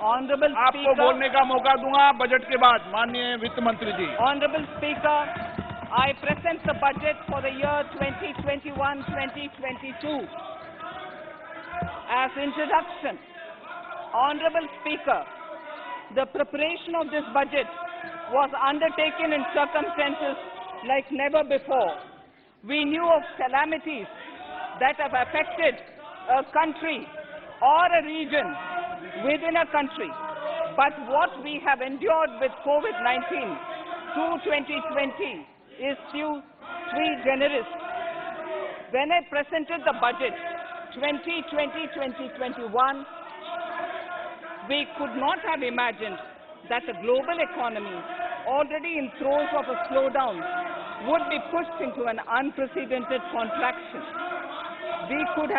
Honorable आपको Speaker, बोलने का मौका दूंगा बजट के बाद, माननीय वित्त मंत्री जी। Honorable Speaker, I present the budget for the year 2021-2022. As introduction, Honorable Speaker, the preparation of this budget was undertaken in circumstances like never before. We knew of calamities that have affected a country or a region within a country. But what we have endured with COVID-19 through 2020 is sui generis. When I presented the budget 2020-2021, we could not have imagined that the global economy, already in throes of a slowdown, would be pushed into an unprecedented contraction. We could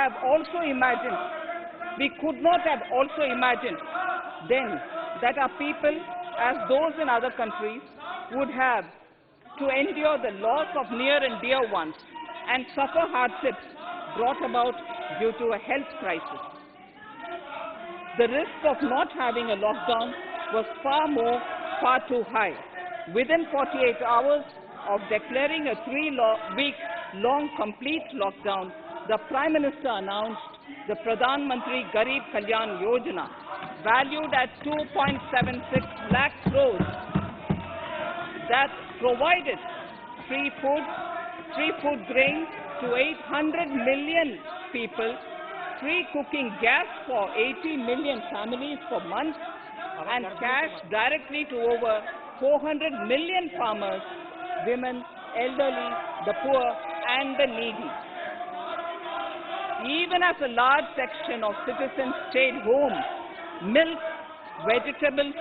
not have also imagined then that our people, as those in other countries, would have to endure the loss of near and dear ones and suffer hardships brought about due to a health crisis. The risk of not having a lockdown was far too high. Within 48 hours of declaring a 3-week-long complete lockdown, the Prime Minister announced the Pradhan Mantri Garib Kalyan Yojana, valued at 2.76 lakh crores, that provided free food grains to 800 million people, free cooking gas for 80 million families for months, and cash directly to over 400 million farmers, women, elderly, the poor, and the needy. Even as a large section of citizens stayed home, milk, vegetables,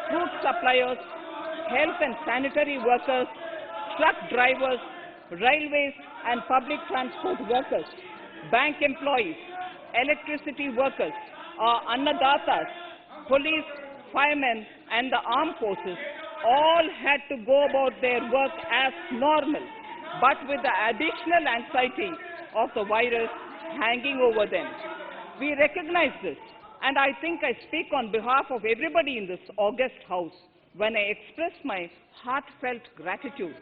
fruit suppliers, health and sanitary workers, truck drivers, railways and public transport workers, bank employees, electricity workers, annadatas, police, firemen and the armed forces all had to go about their work as normal, but with the additional anxiety of the virus hanging over them. We recognize this, and I think I speak on behalf of everybody in this august house when I express my heartfelt gratitude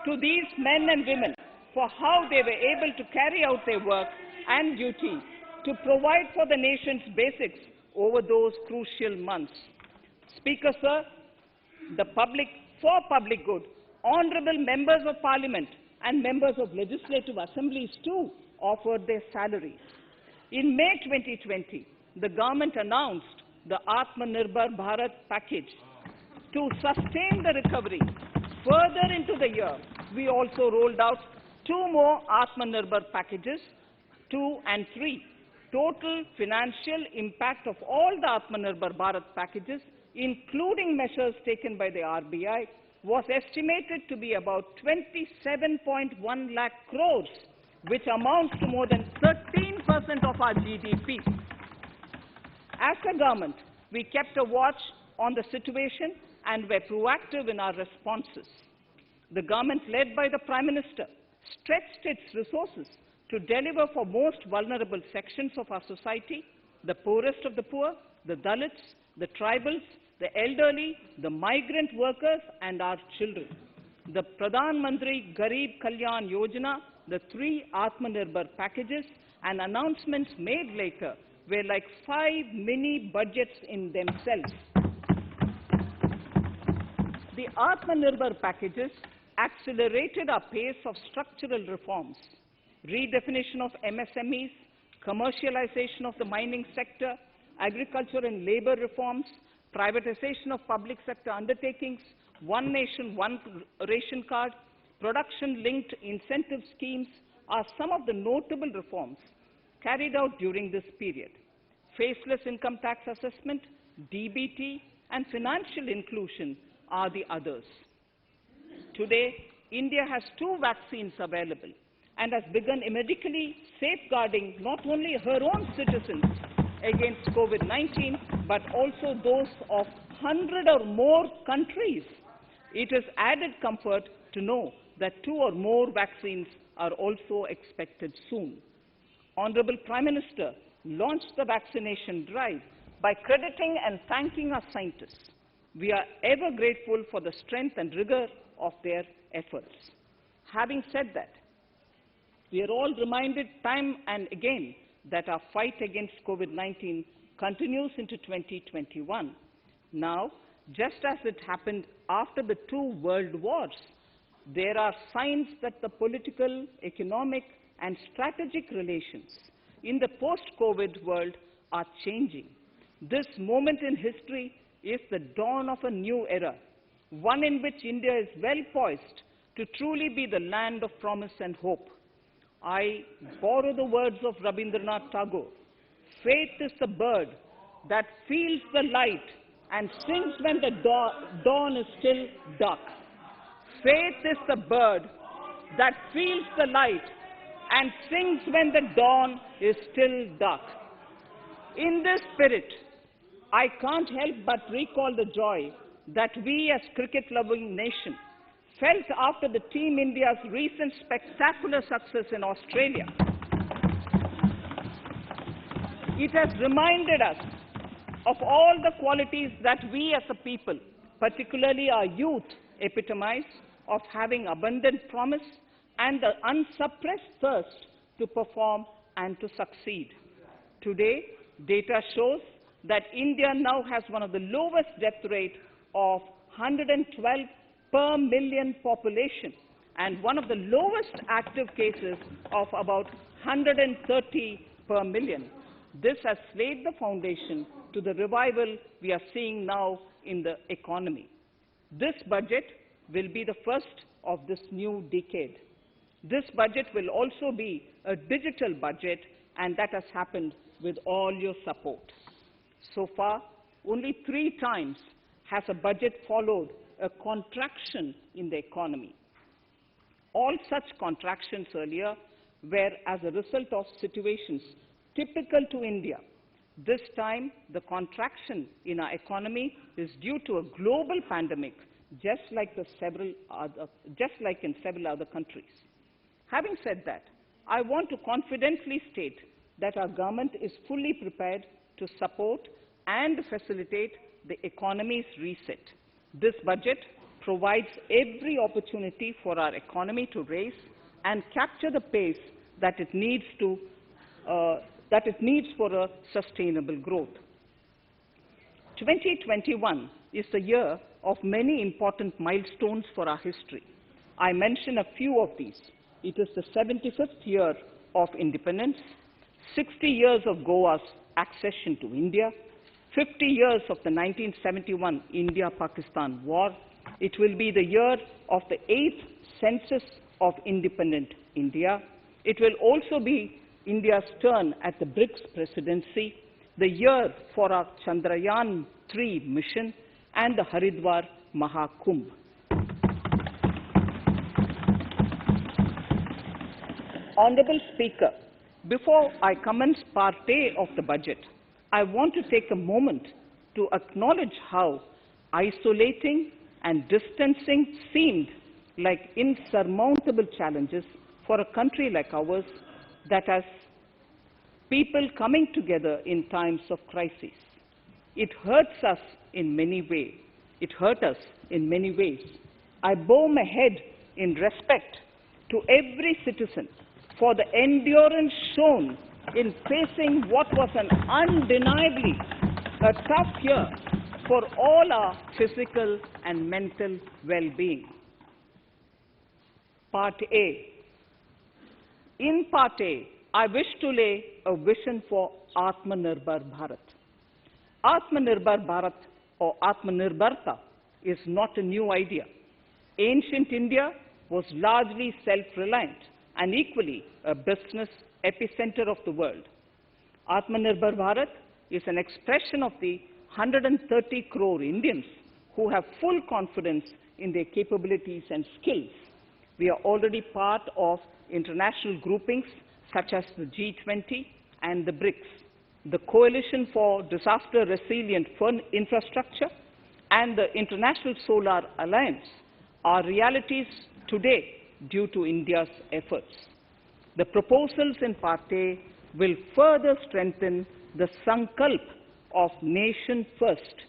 to these men and women for how they were able to carry out their work and duty to provide for the nation's basics over those crucial months. Speaker, sir, for public good, honorable members of parliament and members of legislative assemblies too offered their salaries. In May 2020, the government announced the Atmanirbhar Bharat package. To sustain the recovery further into the year, we also rolled out 2 more Atmanirbhar packages, 2 and 3. Total financial impact of all the Atmanirbhar Bharat packages, including measures taken by the RBI, was estimated to be about 27.1 lakh crores, which amounts to more than 13% of our GDP. As a government, we kept a watch on the situation and were proactive in our responses. The government, led by the Prime Minister, stretched its resources to deliver for most vulnerable sections of our society, the poorest of the poor, the Dalits, the tribals, the elderly, the migrant workers, and our children. The Pradhan Mantri Garib Kalyan Yojana, the 3 Atmanirbhar packages, and announcements made later were like 5 mini budgets in themselves. The Atmanirbhar packages accelerated our pace of structural reforms, redefinition of MSMEs, commercialization of the mining sector, agriculture and labor reforms, privatization of public sector undertakings, one nation, one ration card, production-linked incentive schemes are some of the notable reforms carried out during this period. Faceless income tax assessment, DBT, and financial inclusion are the others. Today, India has 2 vaccines available and has begun medically safeguarding not only her own citizens against COVID-19, but also those of 100 or more countries. It is added comfort to know that 2 or more vaccines are also expected soon. Honorable Prime Minister launched the vaccination drive by crediting and thanking our scientists. We are ever grateful for the strength and rigor of their efforts. Having said that, we are all reminded time and again that our fight against COVID-19 continues into 2021. Now, just as it happened after the two world wars, there are signs that the political, economic, and strategic relations in the post-COVID world are changing. This moment in history is the dawn of a new era, one in which India is well poised to truly be the land of promise and hope. I borrow the words of Rabindranath Tagore. Faith is the bird that feels the light and sings when the dawn is still dark. Faith is the bird that feels the light and sings when the dawn is still dark. In this spirit, I can't help but recall the joy that we as cricket-loving nation felt after the Team India's recent spectacular success in Australia. It has reminded us of all the qualities that we as a people, particularly our youth, epitomize of having abundant promise and the unsuppressed thirst to perform and to succeed. Today, data shows that India now has one of the lowest death rate of 112 per million population and one of the lowest active cases of about 130 per million. This has laid the foundation to the revival we are seeing now in the economy. This budget will be the first of this new decade. This budget will also be a digital budget, and that has happened with all your support. So far, only 3 times has a budget followed a contraction in the economy. All such contractions earlier were as a result of situations typical to India. This time, the contraction in our economy is due to a global pandemic, just like in several other countries. Having said that, I want to confidently state that our government is fully prepared to support and facilitate the economy's reset. This budget provides every opportunity for our economy to raise and capture the pace that it needs for a sustainable growth. 2021 is the year of many important milestones for our history. I mention a few of these. It is the 75th year of independence, 60 years of Goa's accession to India, 50 years of the 1971 India-Pakistan War. It will be the year of the 8th census of independent India. It will also be India's turn at the BRICS presidency, the year for our Chandrayaan-3 mission, and the Haridwar Mahakumbh. Honorable Speaker, before I commence Part A of the budget, I want to take a moment to acknowledge how isolating and distancing seemed like insurmountable challenges for a country like ours that has people coming together in times of crisis. It hurts us in many ways. It hurt us in many ways. I bow my head in respect to every citizen for the endurance shown in facing what was an undeniably a tough year for all our physical and mental well-being. Part A. In Part A, I wish to lay a vision for Atmanirbhar Bharat. Atmanirbhar Bharat or Atmanirbharta is not a new idea. Ancient India was largely self-reliant and equally a business epicenter of the world. Atmanirbhar Bharat is an expression of the 130 crore Indians who have full confidence in their capabilities and skills. We are already part of international groupings such as the G20 and the BRICS, the Coalition for Disaster Resilient Infrastructure, and the International Solar Alliance are realities today due to India's efforts. The proposals in Part A will further strengthen the sankalp of nation first,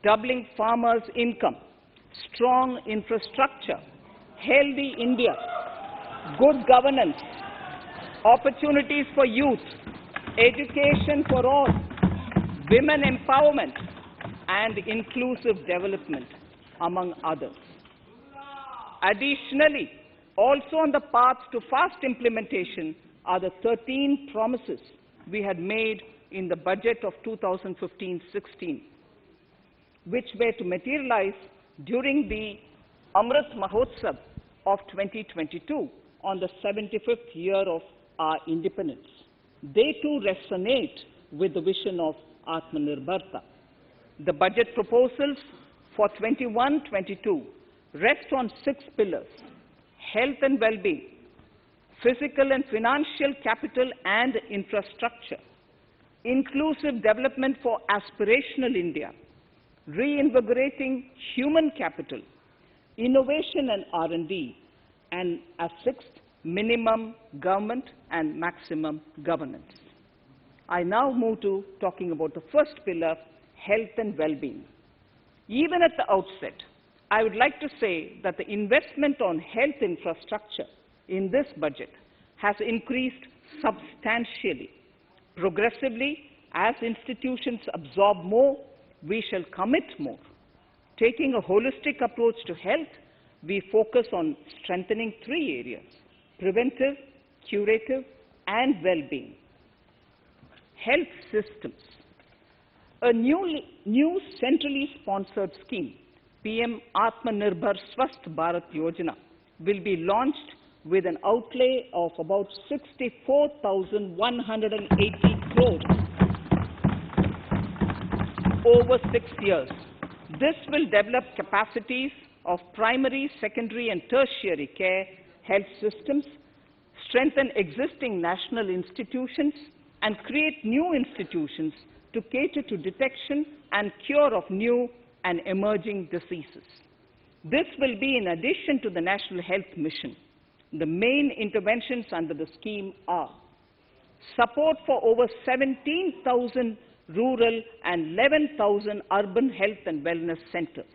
doubling farmers' income, strong infrastructure, healthy India, good governance, opportunities for youth, education for all, women empowerment, and inclusive development, among others. Additionally, also on the path to fast implementation are the 13 promises we had made in the budget of 2015-16, which were to materialize during the Amrit Mahotsav of 2022 on the 75th year of our independence. They too resonate with the vision of Atmanirbharta. The budget proposals for 21-22 rest on 6 pillars: health and well-being, physical and financial capital and infrastructure, inclusive development for aspirational India, reinvigorating human capital, innovation and R&D, and as 6th, minimum government and maximum governance. I now move to talking about the first pillar, health and well-being. Even at the outset, I would like to say that the investment on health infrastructure in this budget has increased substantially. Progressively, as institutions absorb more, we shall commit more. Taking a holistic approach to health, we focus on strengthening 3 areas: preventive, curative, and well-being. Health systems. A new centrally sponsored scheme, PM Atmanirbhar Swasth Bharat Yojana, will be launched with an outlay of about 64,180 crores over 6 years. This will develop capacities of primary, secondary, and tertiary care health systems, strengthen existing national institutions, and create new institutions to cater to detection and cure of new and emerging diseases. This will be in addition to the National Health Mission. The main interventions under the scheme are support for over 17,000 rural and 11,000 urban health and wellness centers,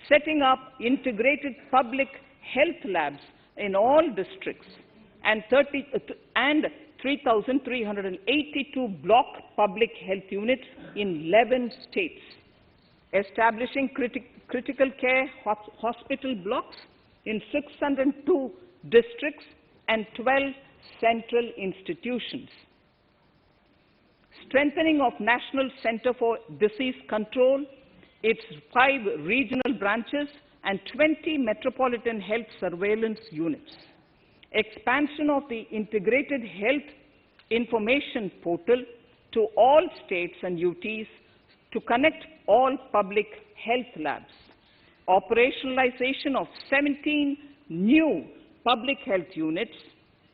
setting up integrated public health labs in all districts, and 3,382 block public health units in 11 states, establishing critical care hospital blocks in 602 districts and 12 central institutions, strengthening of National Center for Disease Control, its 5 regional branches and 20 metropolitan health surveillance units, expansion of the integrated health information portal to all states and UTs to connect all public health labs, operationalization of 17 new public health units,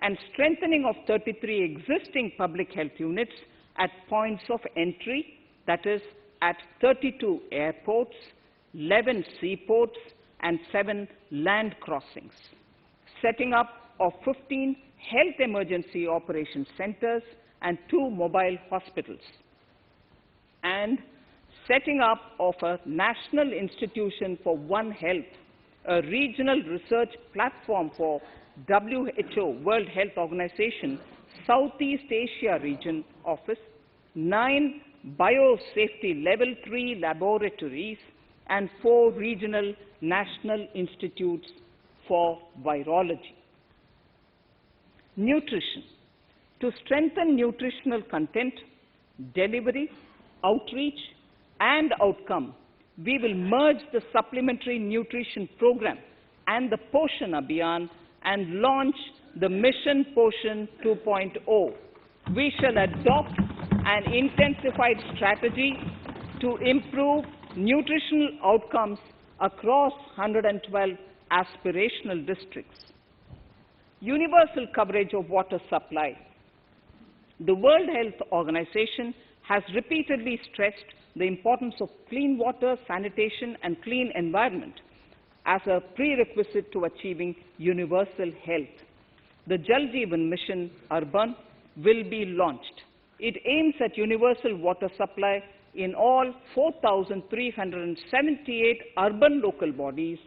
and strengthening of 33 existing public health units at points of entry, that is, at 32 airports, 11 seaports, and 7 land crossings, setting up of 15 health emergency operations centers and 2 mobile hospitals, and setting up of a National Institution for One Health, a regional research platform for WHO, World Health Organization, Southeast Asia Region Office, 9 biosafety level 3 laboratories, and 4 regional national institutes for virology. Nutrition. To strengthen nutritional content, delivery, outreach, and outcome, we will merge the Supplementary Nutrition Program and the Poshan Abhiyan and launch the Mission Poshan 2.0. We shall adopt an intensified strategy to improve nutritional outcomes across 112 aspirational districts. Universal coverage of water supply. The World Health Organization has repeatedly stressed the importance of clean water, sanitation, and clean environment as a prerequisite to achieving universal health. The Jal Jeevan Mission Urban will be launched. It aims at universal water supply in all 4,378 urban local bodies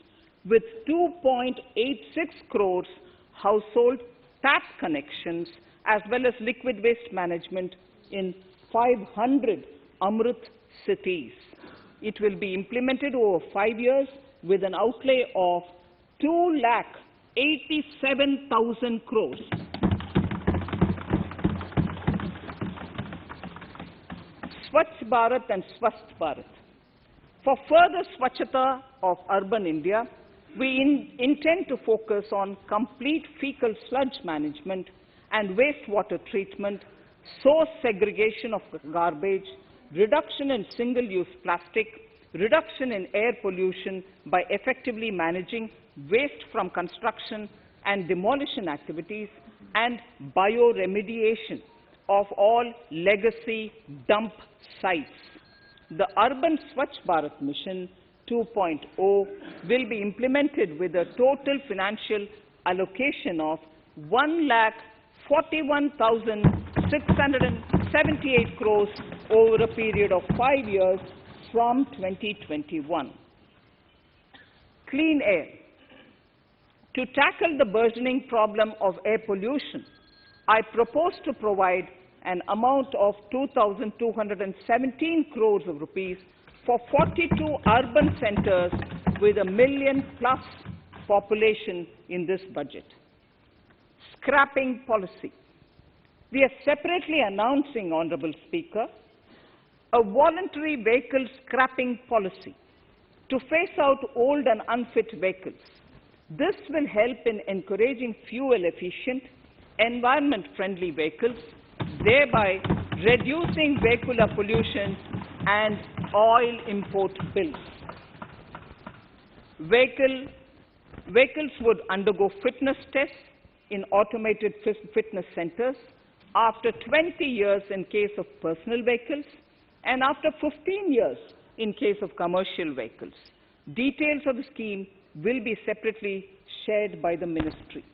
with 2.86 crores household tap connections, as well as liquid waste management in 500 Amrit cities. It will be implemented over 5 years with an outlay of 2,87,000 crores. Swachh Bharat and Swasth Bharat. For further Swachhata of urban India, we intend to focus on complete fecal sludge management and wastewater treatment, source segregation of garbage, reduction in single-use plastic, reduction in air pollution by effectively managing waste from construction and demolition activities, and bioremediation of all legacy dump sites. The Urban Swachh Bharat Mission 2.0 will be implemented with a total financial allocation of 1,41,678 crores over a period of 5 years from 2021. Clean air. To tackle the burgeoning problem of air pollution, I propose to provide an amount of 2,217 crores of rupees for 42 urban centers with a million-plus population in this budget. Scrapping policy. We are separately announcing, Honorable Speaker, a voluntary vehicle scrapping policy to phase out old and unfit vehicles. This will help in encouraging fuel-efficient, environment-friendly vehicles, thereby reducing vehicular pollution and oil import bills. Vehicles would undergo fitness tests in automated fitness centers after 20 years in case of personal vehicles and after 15 years in case of commercial vehicles. Details of the scheme will be separately shared by the ministry.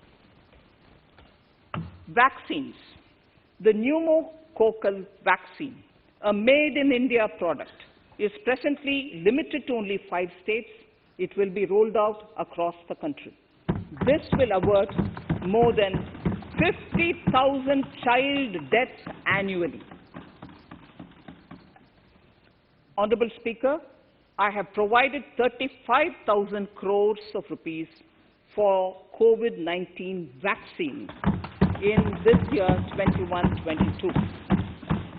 Vaccines. The pneumococcal vaccine, a made-in-India product, is presently limited to only 5 states. It will be rolled out across the country. This will avert more than 50,000 child deaths annually. Honorable Speaker, I have provided 35,000 crores of rupees for COVID-19 vaccines in this year 21-22.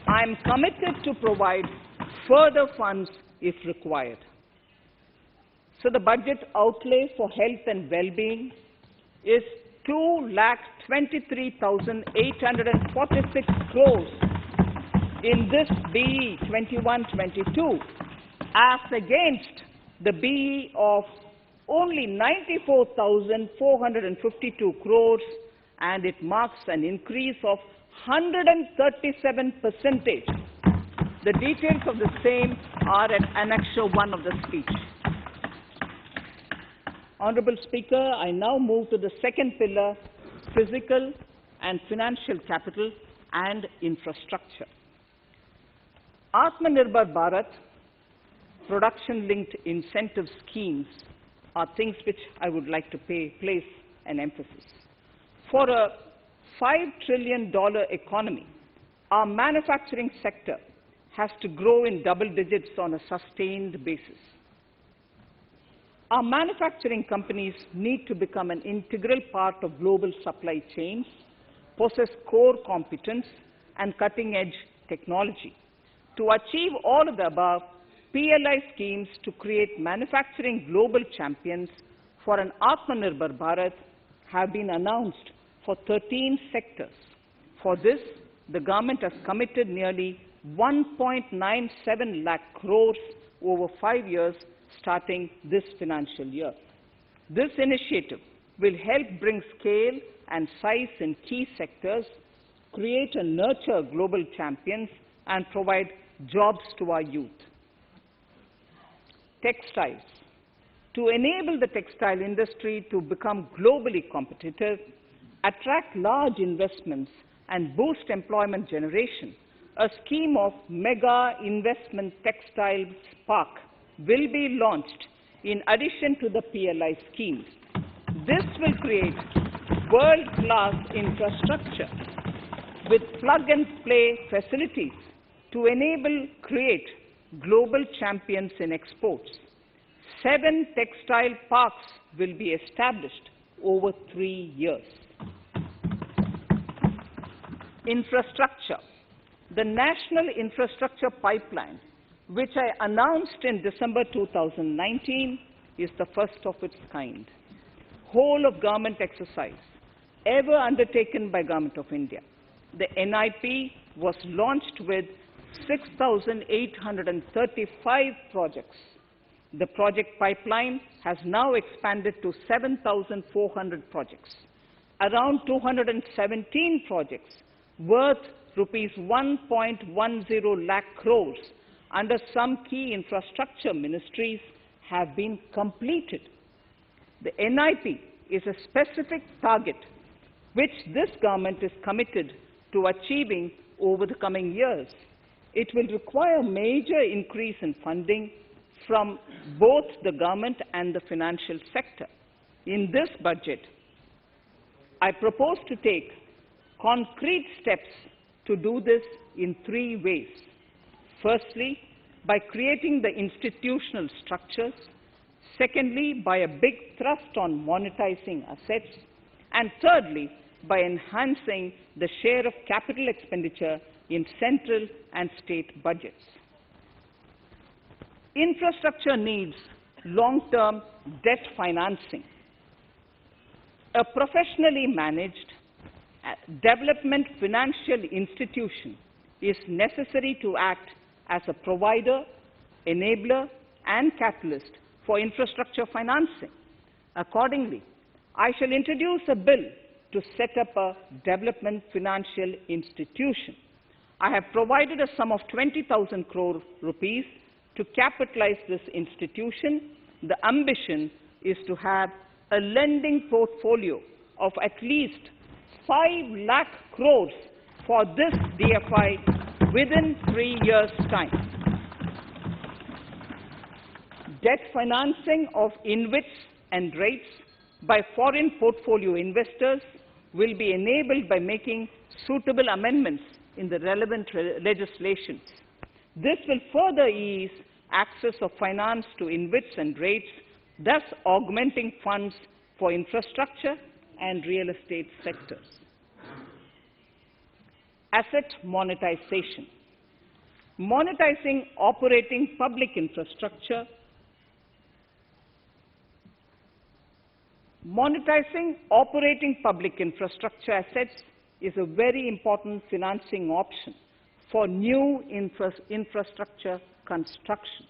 I am committed to provide further funds if required. So the budget outlay for health and well-being is 2,23,846 crores in this BE 21-22, as against the BE of only 94,452 crores, and it marks an increase of 137%. The details of the same are at Annexure 1 of the speech. Honorable Speaker, I now move to the second pillar, physical and financial capital and infrastructure. Atmanirbhar Bharat, production-linked incentive schemes are things which I would like to place an emphasis. For a $5 trillion economy, our manufacturing sector has to grow in double digits on a sustained basis. Our manufacturing companies need to become an integral part of global supply chains, possess core competence and cutting-edge technology. To achieve all of the above, PLI schemes to create manufacturing global champions for an Atmanirbhar Bharat have been announced for 13 sectors. For this, the government has committed nearly 1.97 lakh crores over 5 years starting this financial year. This initiative will help bring scale and size in key sectors, create and nurture global champions, and provide jobs to our youth. Textiles. To enable the textile industry to become globally competitive, attract large investments, and boost employment generation, a scheme of mega investment textiles park will be launched in addition to the PLI schemes. This will create world-class infrastructure with plug-and-play facilities to create global champions in exports. 7 textile parks will be established over 3 years. Infrastructure. The National Infrastructure Pipeline, which I announced in December 2019, is the first of its kind. Whole of government exercise ever undertaken by Government of India. The NIP was launched with 6,835 projects. The project pipeline has now expanded to 7,400 projects. Around 217 projects worth rupees 1.10 lakh crores under some key infrastructure ministries have been completed. The NIP is a specific target which this government is committed to achieving over the coming years. It will require major increase in funding from both the government and the financial sector. In this budget, I propose to take concrete steps to do this in 3 ways. Firstly, by creating the institutional structures. Secondly, by a big thrust on monetizing assets. And thirdly, by enhancing the share of capital expenditure in central and state budgets. Infrastructure needs long-term debt financing. A professionally managed development financial institution is necessary to act as a provider, enabler, and catalyst for infrastructure financing. Accordingly, I shall introduce a bill to set up a development financial institution. I have provided a sum of 20,000 crore rupees to capitalize this institution. The ambition is to have a lending portfolio of at least 5 lakh crores for this DFI within 3 years' time. Debt financing of InvITs and rates by foreign portfolio investors will be enabled by making suitable amendments in the relevant legislations. This will further ease access of finance to InvITs and rates, thus augmenting funds for infrastructure and real estate sectors. Asset monetization. Monetizing operating public infrastructure. Monetizing operating public infrastructure assets is a very important financing option for new infrastructure construction.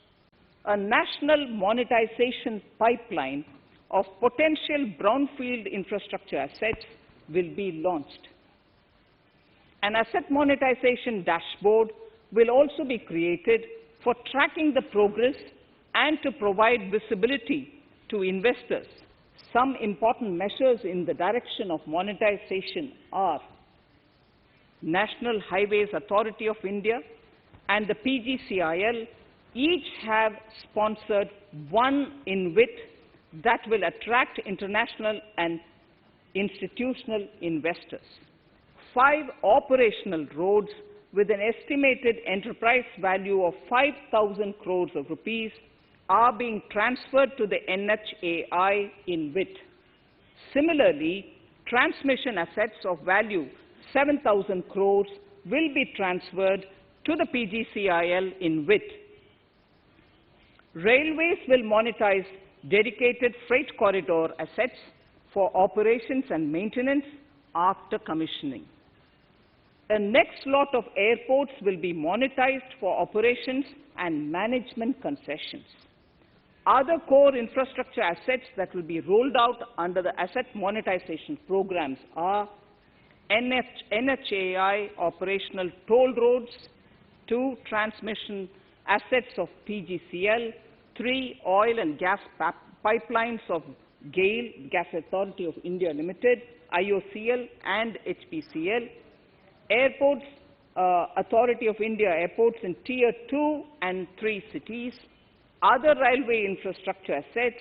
A national monetization pipeline of potential brownfield infrastructure assets will be launched. An asset monetization dashboard will also be created for tracking the progress and to provide visibility to investors. Some important measures in the direction of monetization are National Highways Authority of India and the PGCIL each have sponsored one InvIT that will attract international and institutional investors. 5 operational roads with an estimated enterprise value of 5,000 crores of rupees are being transferred to the NHAI InvIT. Similarly, transmission assets of value 7,000 crores will be transferred to the PGCIL InvIT. Railways will monetize dedicated freight corridor assets for operations and maintenance after commissioning. The next lot of airports will be monetized for operations and management concessions. Other core infrastructure assets that will be rolled out under the asset monetization programs are NHAI operational toll roads, 2 transmission assets of PGCL, 3 oil and gas pipelines of GAIL, Gas Authority of India Limited, IOCL and HPCL, airports Authority of India airports in Tier 2 and 3 cities, other railway infrastructure assets,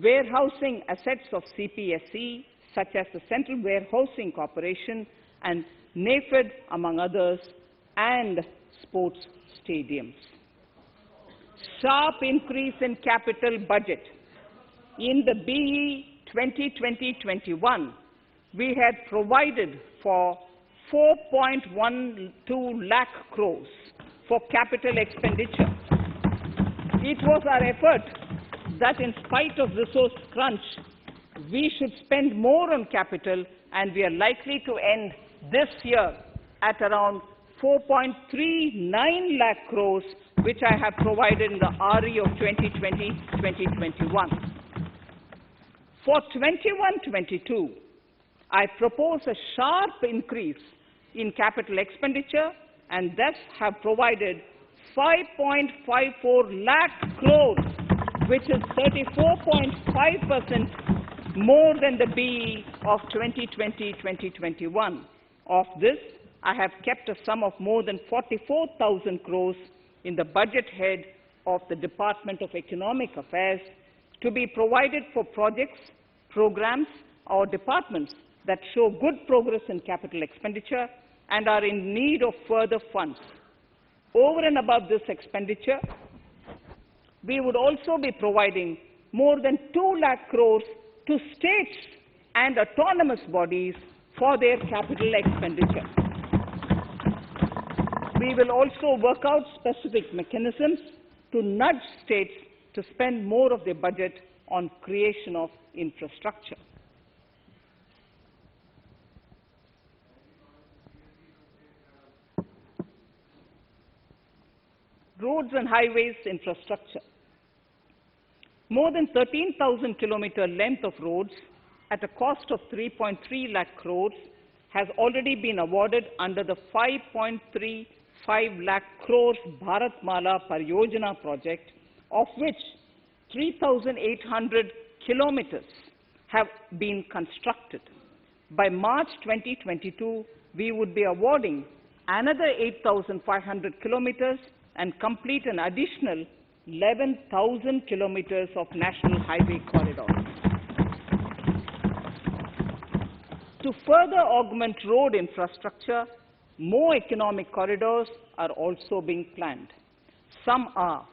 warehousing assets of CPSE, such as the Central Warehousing Corporation and NAFED, among others, and sports stadiums. Sharp increase in capital budget. In the BE 2020-21, we had provided for 4.12 lakh crores for capital expenditure. It was our effort that in spite of resource crunch, we should spend more on capital, and we are likely to end this year at around 4.39 lakh crores, which I have provided in the RE of 2020-2021. For 21-22, I propose a sharp increase in capital expenditure and thus have provided 5.54 lakh crores, which is 34.5% more than the BE of 2020-2021. Of this, I have kept a sum of more than 44,000 crores in the budget head of the Department of Economic Affairs to be provided for projects, programs, or departments that show good progress in capital expenditure and are in need of further funds. Over and above this expenditure, we would also be providing more than 2 lakh crores to states and autonomous bodies for their capital expenditure. We will also work out specific mechanisms to nudge states to spend more of their budget on creation of infrastructure. Roads and highways infrastructure. More than 13,000 kilometer length of roads at a cost of 3.3 lakh crores has already been awarded under the 5.35 lakh crores Bharatmala Pariyojana project, of which 3,800 kilometers have been constructed. By March 2022, we would be awarding another 8,500 kilometers and complete an additional 11,000 kilometers of national highway corridors. To further augment road infrastructure, more economic corridors are also being planned. Some are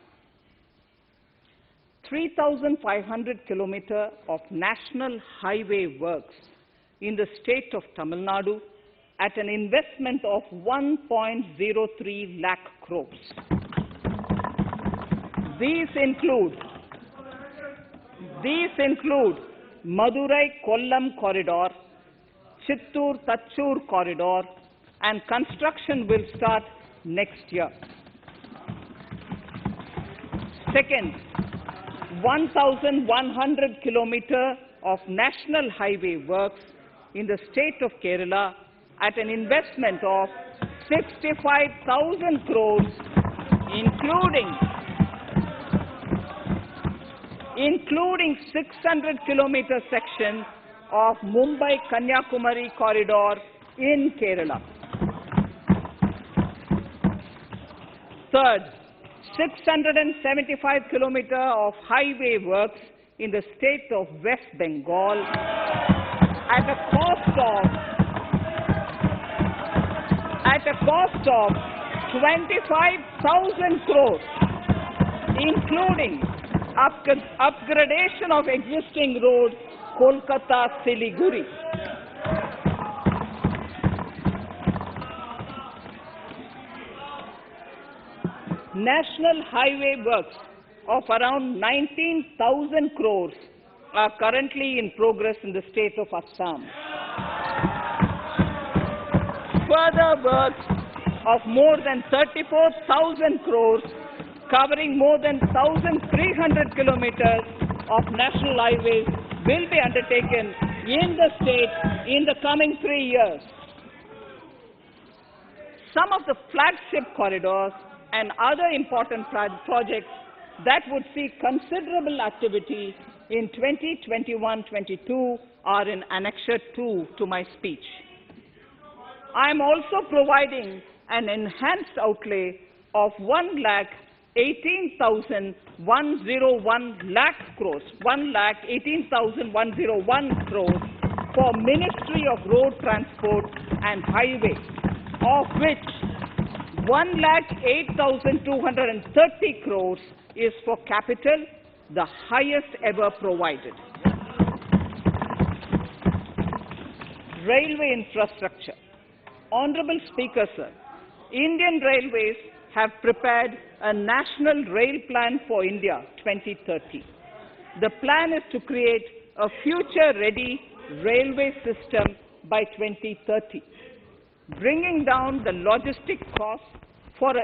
3,500 kilometers of national highway works in the state of Tamil Nadu at an investment of 1.03 lakh crores. These include Madurai-Kollam corridor, Chittoor-Tachur corridor, and construction will start next year. Second, 1,100 kilometers of national highway works in the state of Kerala at an investment of 65,000 crores, including 600 kilometer section of Mumbai-Kanyakumari corridor in Kerala. Third, 675 kilometers of highway works in the state of West Bengal at a cost of 25,000 crores, including upgradation of existing road Kolkata-Siliguri. National highway works of around 19,000 crores are currently in progress in the state of Assam. Further works of more than 34,000 crores covering more than 1,300 kilometers of national highways will be undertaken in the state in the coming 3 years. Some of the flagship corridors and other important projects that would see considerable activity in 2021-22 are in Annexure 2 to my speech. I am also providing an enhanced outlay of 1,18,101 crores, 1,18,101 crores for Ministry of Road Transport and Highways, of which 1,08,230 crores is for capital, the highest ever provided. Railway infrastructure. Honorable Speaker, sir, Indian Railways have prepared a National Rail Plan for India 2030. The plan is to create a future-ready railway system by 2030, bringing down the logistic costs for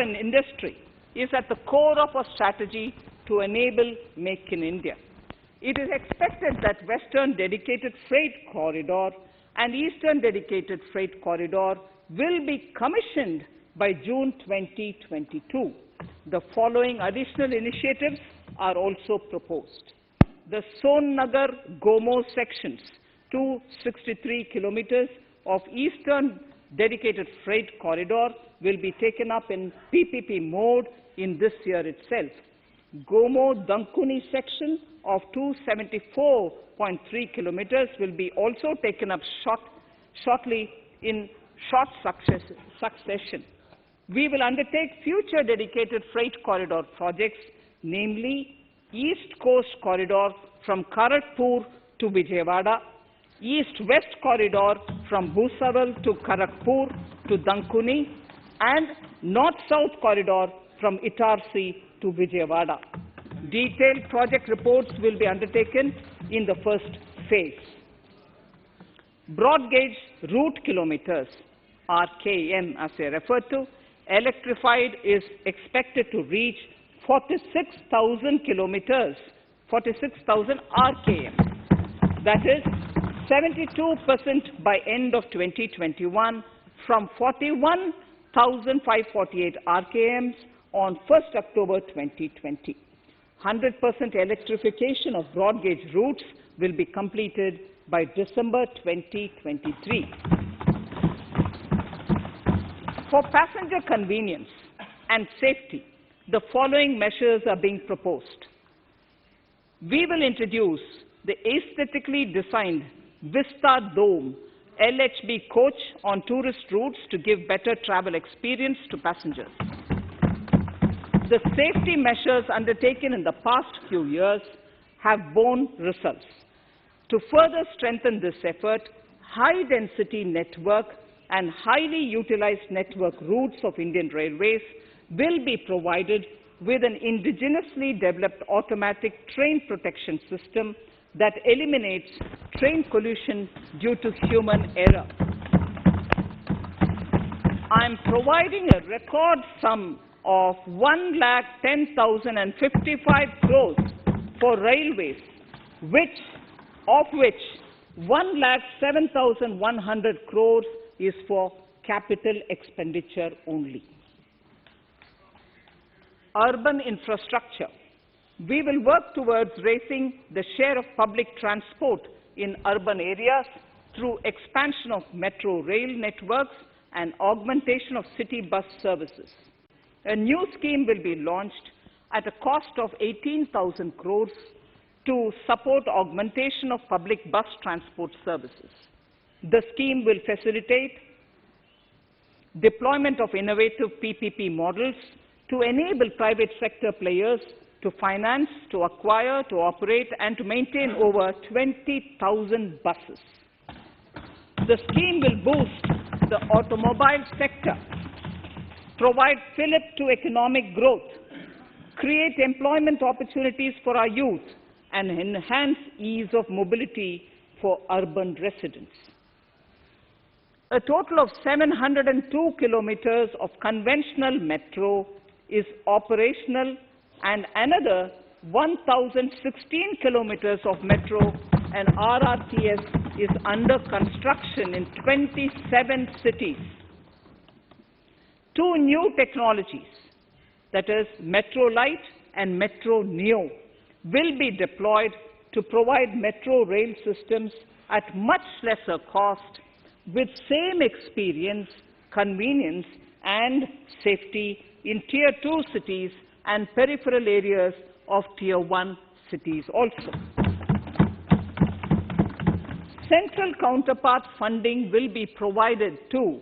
an industry is at the core of our strategy to enable Make in India. It is expected that Western Dedicated Freight Corridor and Eastern Dedicated Freight Corridor will be commissioned by June 2022. The following additional initiatives are also proposed. The Son-Nagar-Gomo sections, 263 kilometers of Eastern Dedicated Freight Corridor, will be taken up in PPP mode in this year itself. Gomo-Dankuni section of 274.3 kilometers will be also taken up shortly in short succession. We will undertake future dedicated freight corridor projects, namely East Coast Corridor from Kharagpur to Vijayawada, East-West Corridor from Bhusaval to Kharagpur to Dankuni, and North-South Corridor from Itarsi to Vijayawada. Detailed project reports will be undertaken in the first phase. Broad gauge route kilometers, RKM as I referred to, electrified is expected to reach 46,000 kilometers, 46,000 RKM. That is 72% by end of 2021 from 41,548 RKMs on 1st October 2020. 100% electrification of broad gauge routes will be completed by December 2023. For passenger convenience and safety, the following measures are being proposed. We will introduce the aesthetically designed Vista Dome LHB coach on tourist routes to give better travel experience to passengers. The safety measures undertaken in the past few years have borne results. To further strengthen this effort, high-density network and highly utilized network routes of Indian Railways will be provided with an indigenously developed automatic train protection system that eliminates train collision due to human error. I am providing a record sum of 1,10,055 crores for railways, of which 1,07,100 crores is for capital expenditure only. Urban infrastructure. We will work towards raising the share of public transport in urban areas through expansion of metro rail networks and augmentation of city bus services. A new scheme will be launched at a cost of 18,000 crores to support augmentation of public bus transport services. The scheme will facilitate deployment of innovative PPP models to enable private sector players to finance, to acquire, to operate, and to maintain over 20,000 buses. The scheme will boost the automobile sector, provide fillip to economic growth, create employment opportunities for our youth, and enhance ease of mobility for urban residents. A total of 702 kilometers of conventional metro is operational, and another 1,016 kilometers of metro and RRTS is under construction in 27 cities. Two new technologies, that is Metro Light and Metro Neo, will be deployed to provide metro rail systems at much lesser cost with same experience, convenience and safety in Tier 2 cities and peripheral areas of Tier 1 cities also. Central counterpart funding will be provided to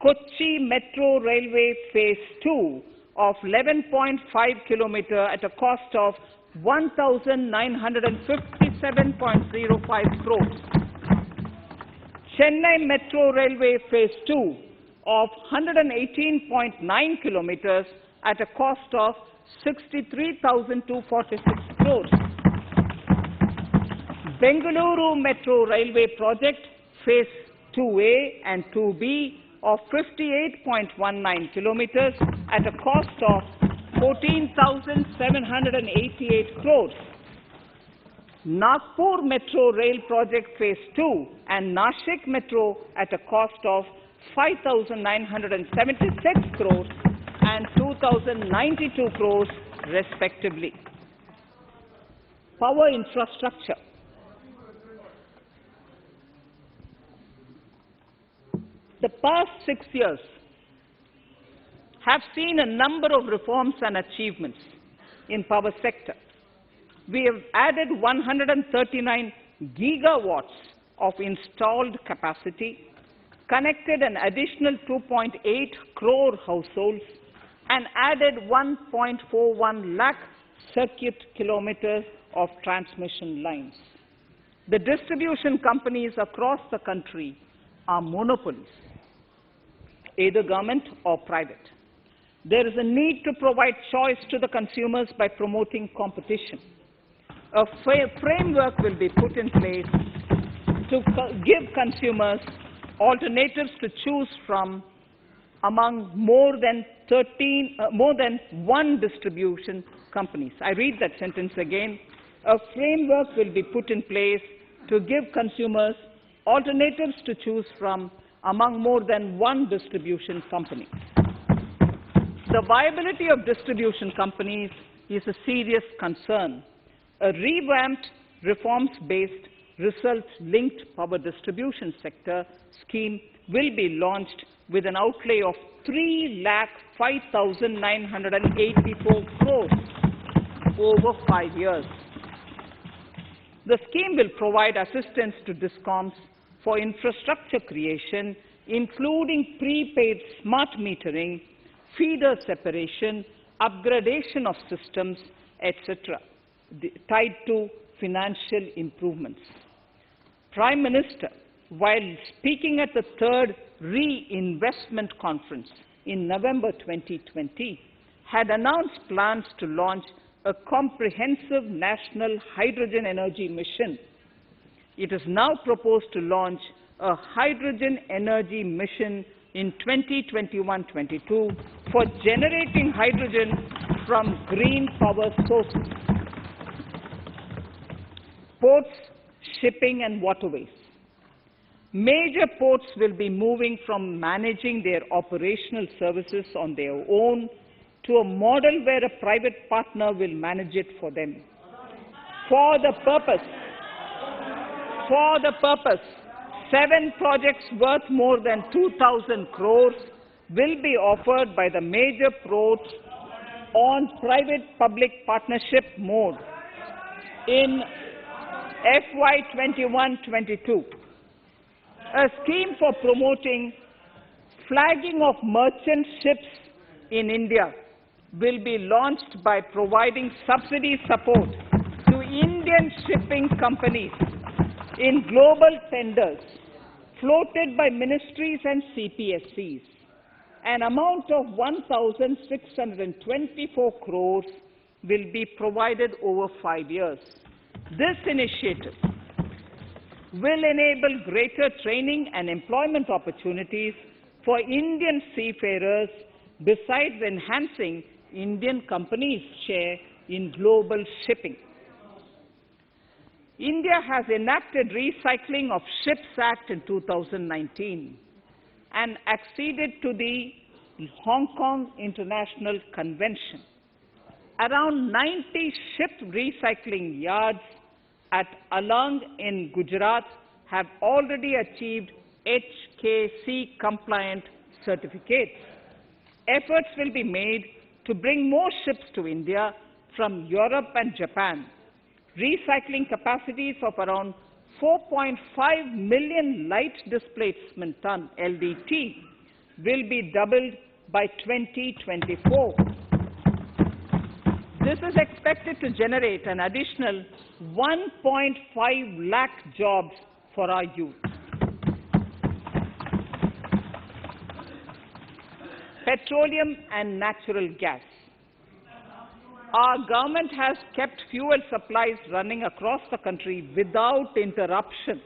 Kochi Metro Railway Phase 2 of 11.5 kilometer at a cost of 1,957.05 crores. Chennai Metro Railway Phase 2 of 118.9 kilometers at a cost of 63,246 crores. Bengaluru Metro Railway Project Phase 2A and 2B of 58.19 kilometers at a cost of 14,788 crores. Nagpur Metro Rail Project Phase 2 and Nashik Metro at a cost of 5,976 crores and 2,092 crores respectively. Power infrastructure. The past 6 years have seen a number of reforms and achievements in power sector. We have added 139 gigawatts of installed capacity, connected an additional 2.8 crore households, and added 1.41 lakh circuit kilometers of transmission lines. The distribution companies across the country are monopolies, either government or private. There is a need to provide choice to the consumers by promoting competition. A framework will be put in place to give consumers alternatives to choose from among more than one distribution companies. I read that sentence again. A framework will be put in place to give consumers alternatives to choose from among more than one distribution company. The viability of distribution companies is a serious concern. A revamped, reforms-based, result-linked power distribution sector scheme will be launched with an outlay of 3,05,984 crores over 5 years. The scheme will provide assistance to DISCOMs for infrastructure creation, including prepaid smart metering, feeder separation, upgradation of systems, etc., tied to financial improvements. Prime Minister, while speaking at the 3rd Reinvestment Conference in November 2020, had announced plans to launch a comprehensive national hydrogen energy mission. It is now proposed to launch a hydrogen energy mission in 2021-22 for generating hydrogen from green power sources. Ports, shipping and waterways. Major ports will be moving from managing their operational services on their own to a model where a private partner will manage it for them. For the purpose, 7 projects worth more than 2,000 crores will be offered by the major ports on private-public partnership mode in FY 21-22. A scheme for promoting flagging of merchant ships in India will be launched by providing subsidy support to Indian shipping companies in global tenders floated by ministries and CPSCs. An amount of 1,624 crores will be provided over 5 years. This initiative will enable greater training and employment opportunities for Indian seafarers, besides enhancing Indian companies' share in global shipping. India has enacted Recycling of Ships Act in 2019 and acceded to the Hong Kong International Convention. Around 90 ship recycling yards at Alang in Gujarat have already achieved HKC compliant certificates. Efforts will be made to bring more ships to India from Europe and Japan. Recycling capacities of around 4.5 million light displacement ton LDT will be doubled by 2024. This is expected to generate an additional 1.5 lakh jobs for our youth. Petroleum and natural gas. Our government has kept fuel supplies running across the country without interruption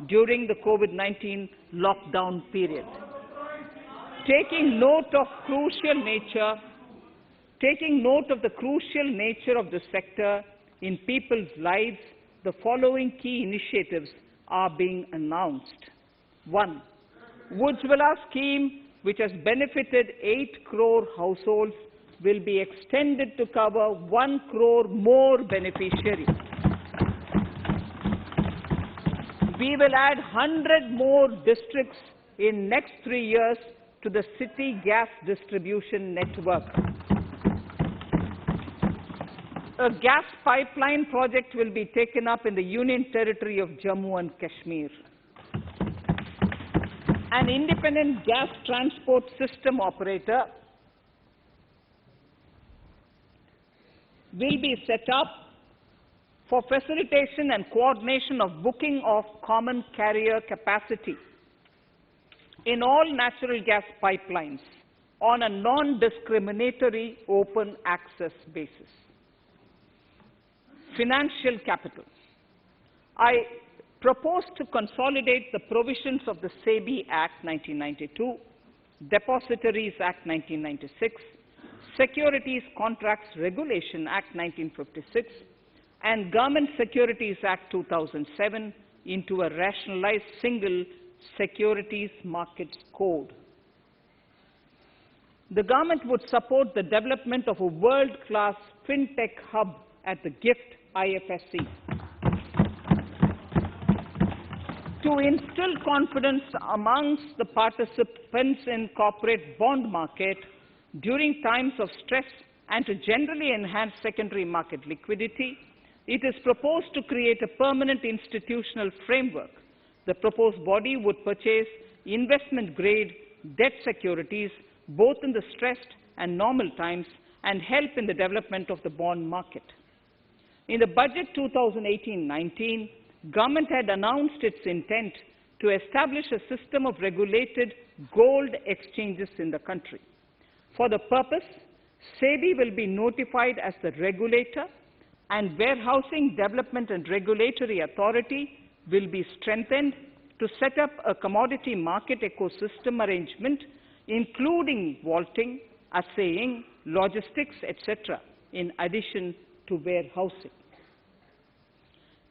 during the COVID-19 lockdown period. Taking note of the crucial nature of the sector in people's lives, the following key initiatives are being announced. 1. Ujjwala scheme, which has benefited 8 crore households, will be extended to cover 1 crore more beneficiaries. We will add 100 more districts in next 3 years to the city gas distribution network. A gas pipeline project will be taken up in the Union Territory of Jammu and Kashmir. An independent gas transport system operator will be set up for facilitation and coordination of booking of common carrier capacity in all natural gas pipelines on a non-discriminatory open access basis. Financial capital. I propose to consolidate the provisions of the SEBI Act 1992, Depositories Act 1996, Securities Contracts Regulation Act 1956, and Government Securities Act 2007 into a rationalized single securities markets code. The government would support the development of a world-class fintech hub at the GIFT IFSC. To instill confidence amongst the participants in corporate bond market during times of stress and to generally enhance secondary market liquidity, it is proposed to create a permanent institutional framework. The proposed body would purchase investment-grade debt securities both in the stressed and normal times and help in the development of the bond market. In the budget 2018-19, government had announced its intent to establish a system of regulated gold exchanges in the country. For the purpose, SEBI will be notified as the regulator, and Warehousing Development and Regulatory Authority will be strengthened to set up a commodity market ecosystem arrangement, including vaulting, assaying, logistics, etc., in addition to warehousing.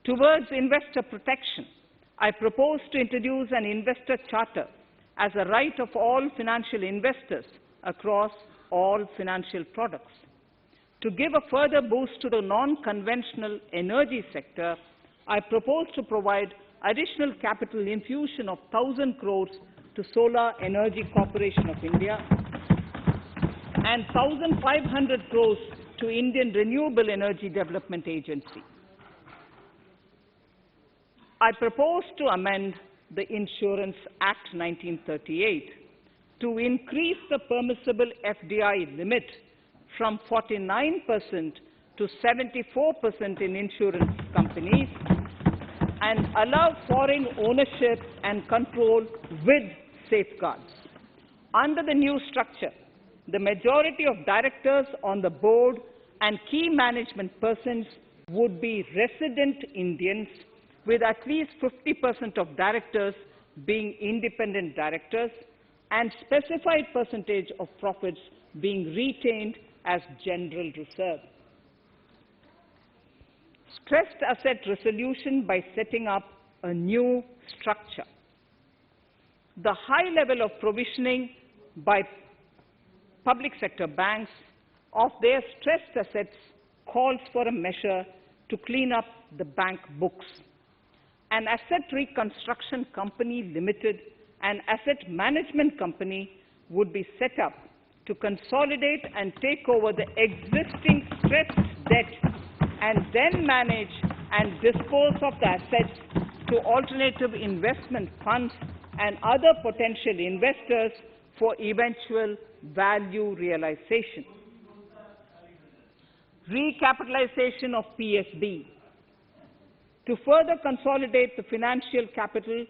Towards investor protection, I propose to introduce an investor charter as a right of all financial investors across all financial products. To give a further boost to the non-conventional energy sector, I propose to provide additional capital infusion of 1,000 crores to Solar Energy Corporation of India and 1,500 crores to Indian Renewable Energy Development Agency. I propose to amend the Insurance Act 1938 to increase the permissible FDI limit from 49% to 74% in insurance companies and allow foreign ownership and control with safeguards. Under the new structure, the majority of directors on the board and key management persons would be resident Indians, with at least 50% of directors being independent directors and specified percentage of profits being retained as general reserve. Stressed asset resolution by setting up a new structure. The high level of provisioning by public sector banks of their stressed assets calls for a measure to clean up the bank books. An asset reconstruction company limited an asset management company would be set up to consolidate and take over the existing stressed debt and then manage and dispose of the assets to alternative investment funds and other potential investors for eventual value realization. Recapitalization of PSB. To further consolidate the financial capital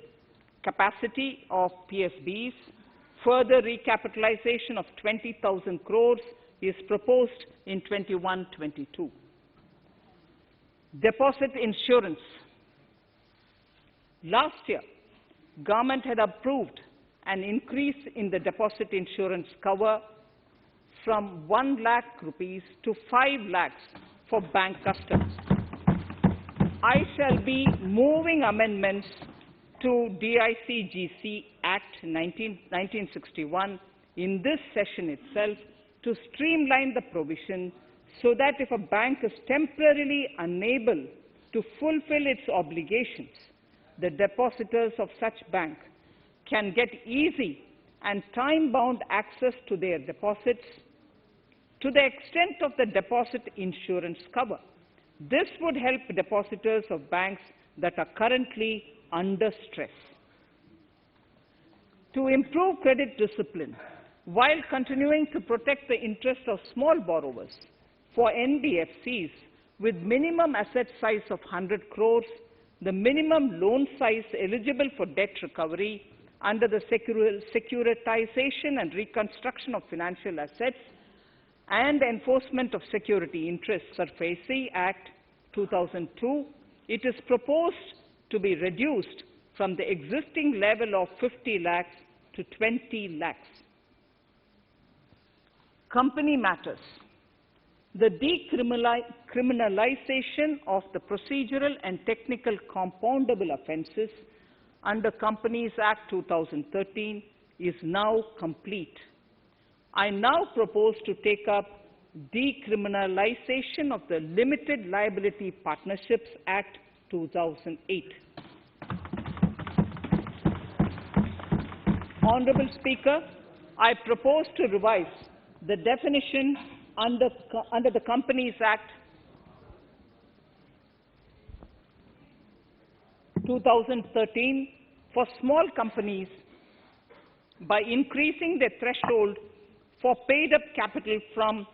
capacity of PSBs, further recapitalization of 20,000 crores is proposed in 21-22. Deposit insurance. Last year, government had approved an increase in the deposit insurance cover from 1 lakh rupees to 5 lakhs for bank customers. I shall be moving amendments to DICGC Act 1961 in this session itself to streamline the provision so that if a bank is temporarily unable to fulfill its obligations, the depositors of such bank can get easy and time-bound access to their deposits to the extent of the deposit insurance cover. This would help depositors of banks that are currently under stress. To improve credit discipline, while continuing to protect the interests of small borrowers, for NBFCs with minimum asset size of 100 crores, the minimum loan size eligible for debt recovery under the Securitization and Reconstruction of Financial Assets and Enforcement of Security Interests (SARFAESI) Act 2002, it is proposed to be reduced from the existing level of 50 lakhs to 20 lakhs. Company matters. The decriminalization of the procedural and technical compoundable offences under Companies Act 2013 is now complete. I now propose to take up decriminalization of the Limited Liability Partnerships Act 2008. Honourable Speaker, I propose to revise the definition under the Companies Act 2013 for small companies by increasing the threshold for paid-up capital from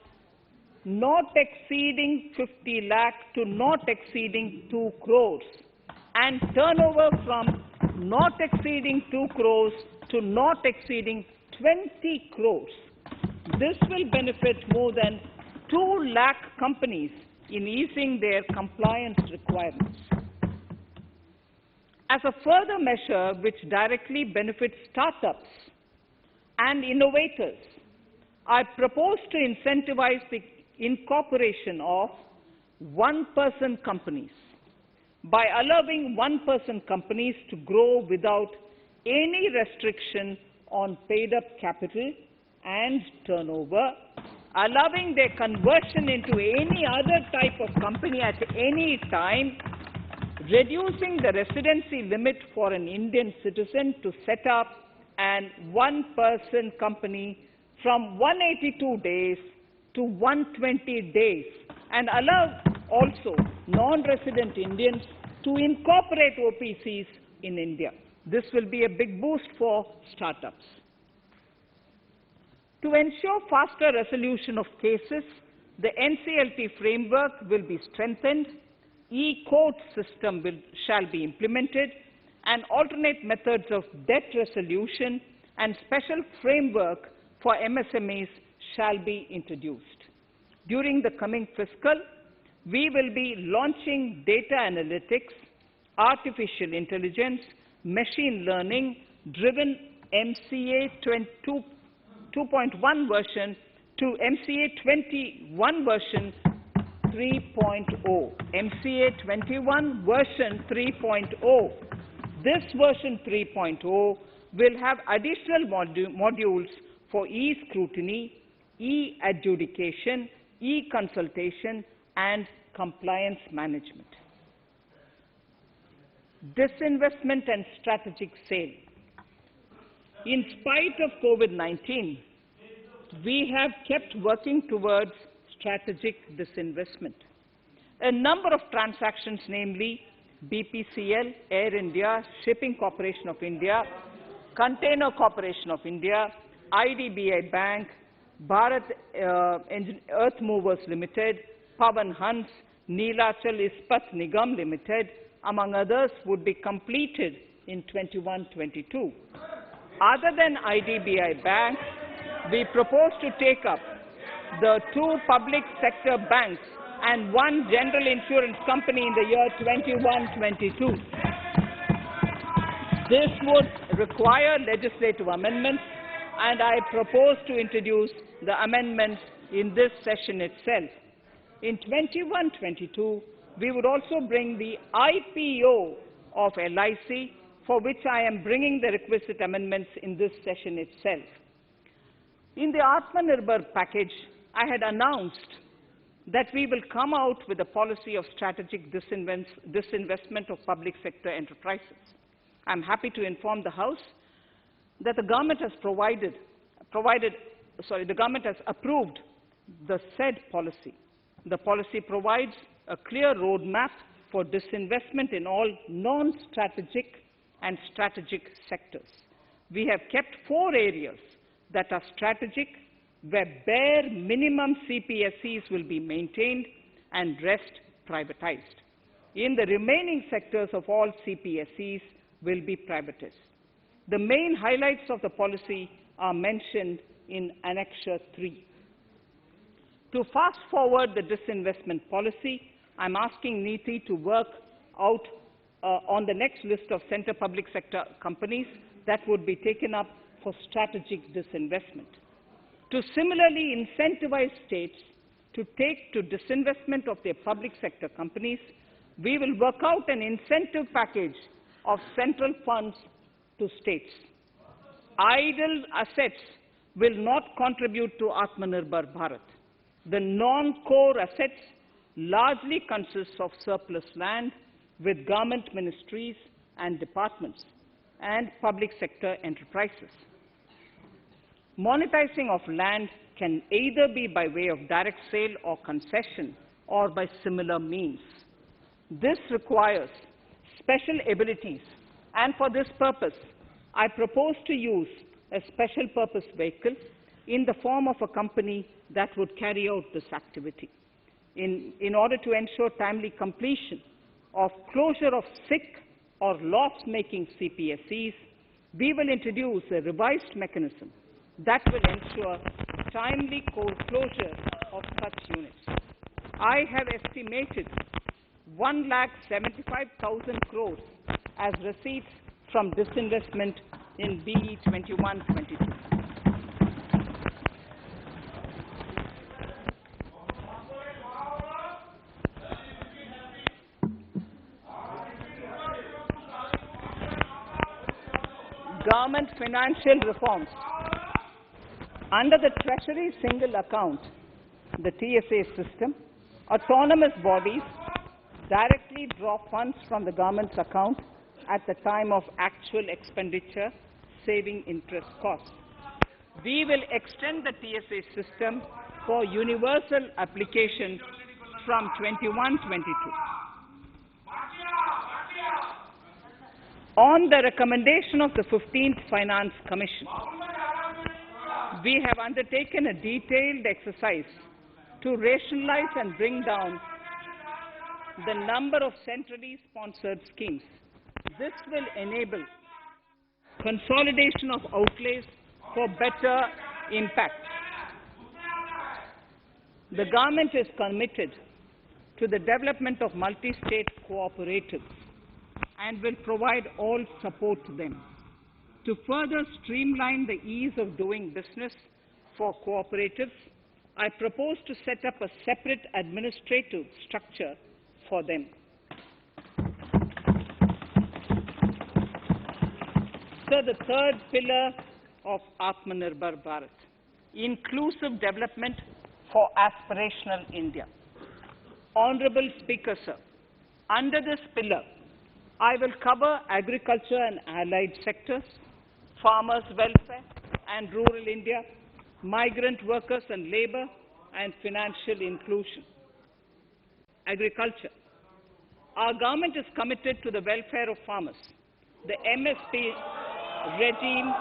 not exceeding 50 lakh to not exceeding 2 crores and turnover from not exceeding 2 crores to not exceeding 20 crores. This will benefit more than 2 lakh companies in easing their compliance requirements. As a further measure which directly benefits startups and innovators, I propose to incentivize the incorporation of one-person companies by allowing one-person companies to grow without any restriction on paid-up capital and turnover, allowing their conversion into any other type of company at any time, reducing the residency limit for an Indian citizen to set up an one-person company from 182 days to 120 days, and allow also non-resident Indians to incorporate OPCs in India. This will be a big boost for startups. To ensure faster resolution of cases, the NCLT framework will be strengthened, e-court system shall be implemented, and alternate methods of debt resolution and special framework for MSMEs shall be introduced. During the coming fiscal, we will be launching data analytics, artificial intelligence, machine learning-driven MCA 2.1 version to MCA 21 version 3.0. MCA 21 version 3.0. This version 3.0 will have additional modules for e-scrutiny, e-adjudication, e-consultation, and compliance management. Disinvestment and strategic sale. In spite of COVID-19, we have kept working towards strategic disinvestment. A number of transactions, namely BPCL, Air India, Shipping Corporation of India, Container Corporation of India, IDBI Bank, Bharat Earth Movers Limited, Pavan Hans, Neelachal Ispat Nigam Limited, among others, would be completed in 21-22. Other than IDBI Bank, we propose to take up the 2 public sector banks and 1 general insurance company in the year 21-22. This would require legislative amendments, and I propose to introduce the amendments in this session itself. In 21-22, we would also bring the IPO of LIC, for which I am bringing the requisite amendments in this session itself. In the Atmanirbhar package, I had announced that we will come out with a policy of strategic disinvestment of public sector enterprises. I'm happy to inform the House that the government has the government has approved the said policy. The policy provides a clear roadmap for disinvestment in all non-strategic and strategic sectors. We have kept 4 areas that are strategic, where bare minimum CPSEs will be maintained and rest privatized. In the remaining sectors of all CPSEs will be privatized. The main highlights of the policy are mentioned in Annexure 3. To fast forward the disinvestment policy, I'm asking NITI to work out on the next list of centre public sector companies that would be taken up for strategic disinvestment. To similarly incentivize states to take to disinvestment of their public sector companies, we will work out an incentive package of central funds to states. Idle assets will not contribute to Atmanirbhar Bharat. The non-core assets largely consist of surplus land with government ministries and departments and public sector enterprises. Monetizing of land can either be by way of direct sale or concession, or by similar means. This requires special abilities, and for this purpose, I propose to use a special purpose vehicle in the form of a company that would carry out this activity. In order to ensure timely completion of closure of sick or loss-making CPSEs, we will introduce a revised mechanism that will ensure timely closure of such units. I have estimated 1,75,000 crores as receipts from disinvestment in BE 21-22. Government financial reforms. Under the Treasury Single Account, the TSA system, autonomous bodies directly draw funds from the government's account at the time of actual expenditure, saving interest costs. We will extend the TSA system for universal application from 21-22. On the recommendation of the 15th Finance Commission, we have undertaken a detailed exercise to rationalize and bring down the number of centrally sponsored schemes. This will enable consolidation of outlays for better impact. The government is committed to the development of multi-state cooperatives and will provide all support to them. To further streamline the ease of doing business for cooperatives, I propose to set up a separate administrative structure for them. So the third pillar of Atmanirbhar Bharat, inclusive development for aspirational India. Honorable Speaker, sir, under this pillar, I will cover agriculture and allied sectors, farmers' welfare and rural India, migrant workers and labor, and financial inclusion. Agriculture. Our government is committed to the welfare of farmers. The MSP regime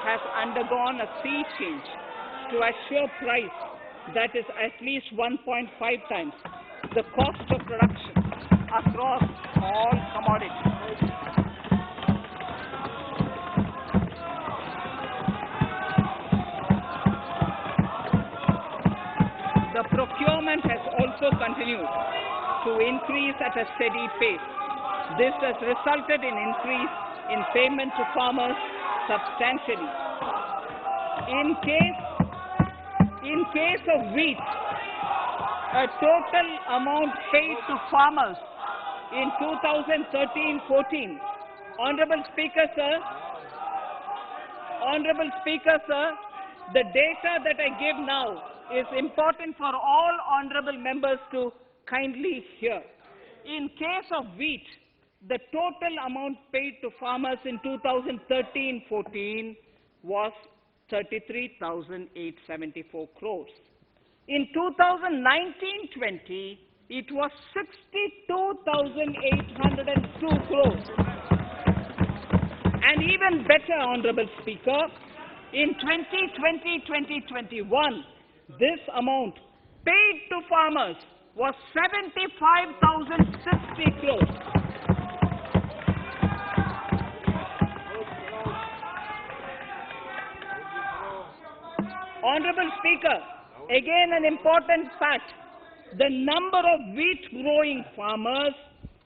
has undergone a sea change to assure price that is at least 1.5 times the cost of production across all commodities. The procurement has also continued to increase at a steady pace. This has resulted in increase in payment to farmers substantially. In case of wheat, a total amount paid to farmers in 2013-14, Honorable Speaker, sir, the data that I give now is important for all honorable members to kindly hear. In case of wheat, the total amount paid to farmers in 2013-14 was 33,874 crores. In 2019-20, it was 62,802 crores. And even better, Honorable Speaker, in 2020-2021, this amount paid to farmers was 75,060 crores. Honorable Speaker, again an important fact, the number of wheat growing farmers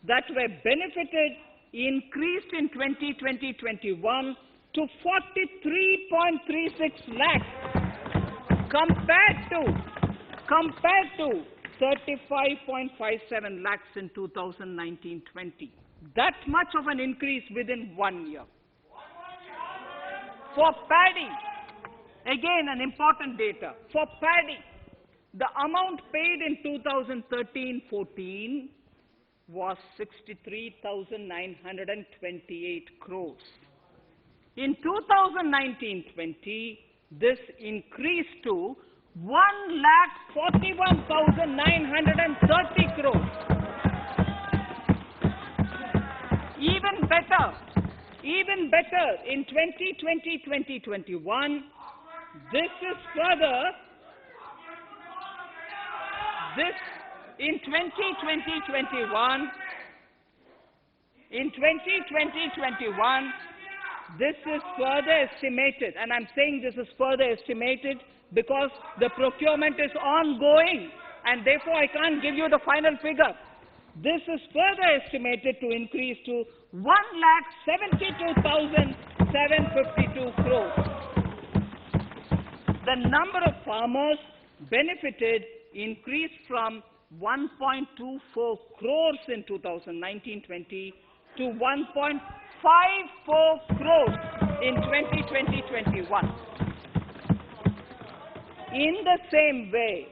that were benefited increased in 2020-21 to 43.36 lakhs compared to 35.57 lakhs in 2019-20. That much of an increase within 1 year. For paddy, again an important data. For paddy, the amount paid in 2013-14 was 63,928 crores. In 2019-20, this increased to 1,41,930 crores. Even better, in 2020-2021, in 2020-21, this is further estimated, and I'm saying this is further estimated because the procurement is ongoing, and therefore I can't give you the final figure. This is further estimated to increase to 1,72,752 crores. The number of farmers benefited increased from 1.24 crores in 2019-20 to 1.54 crores in 2020-21. In the same way,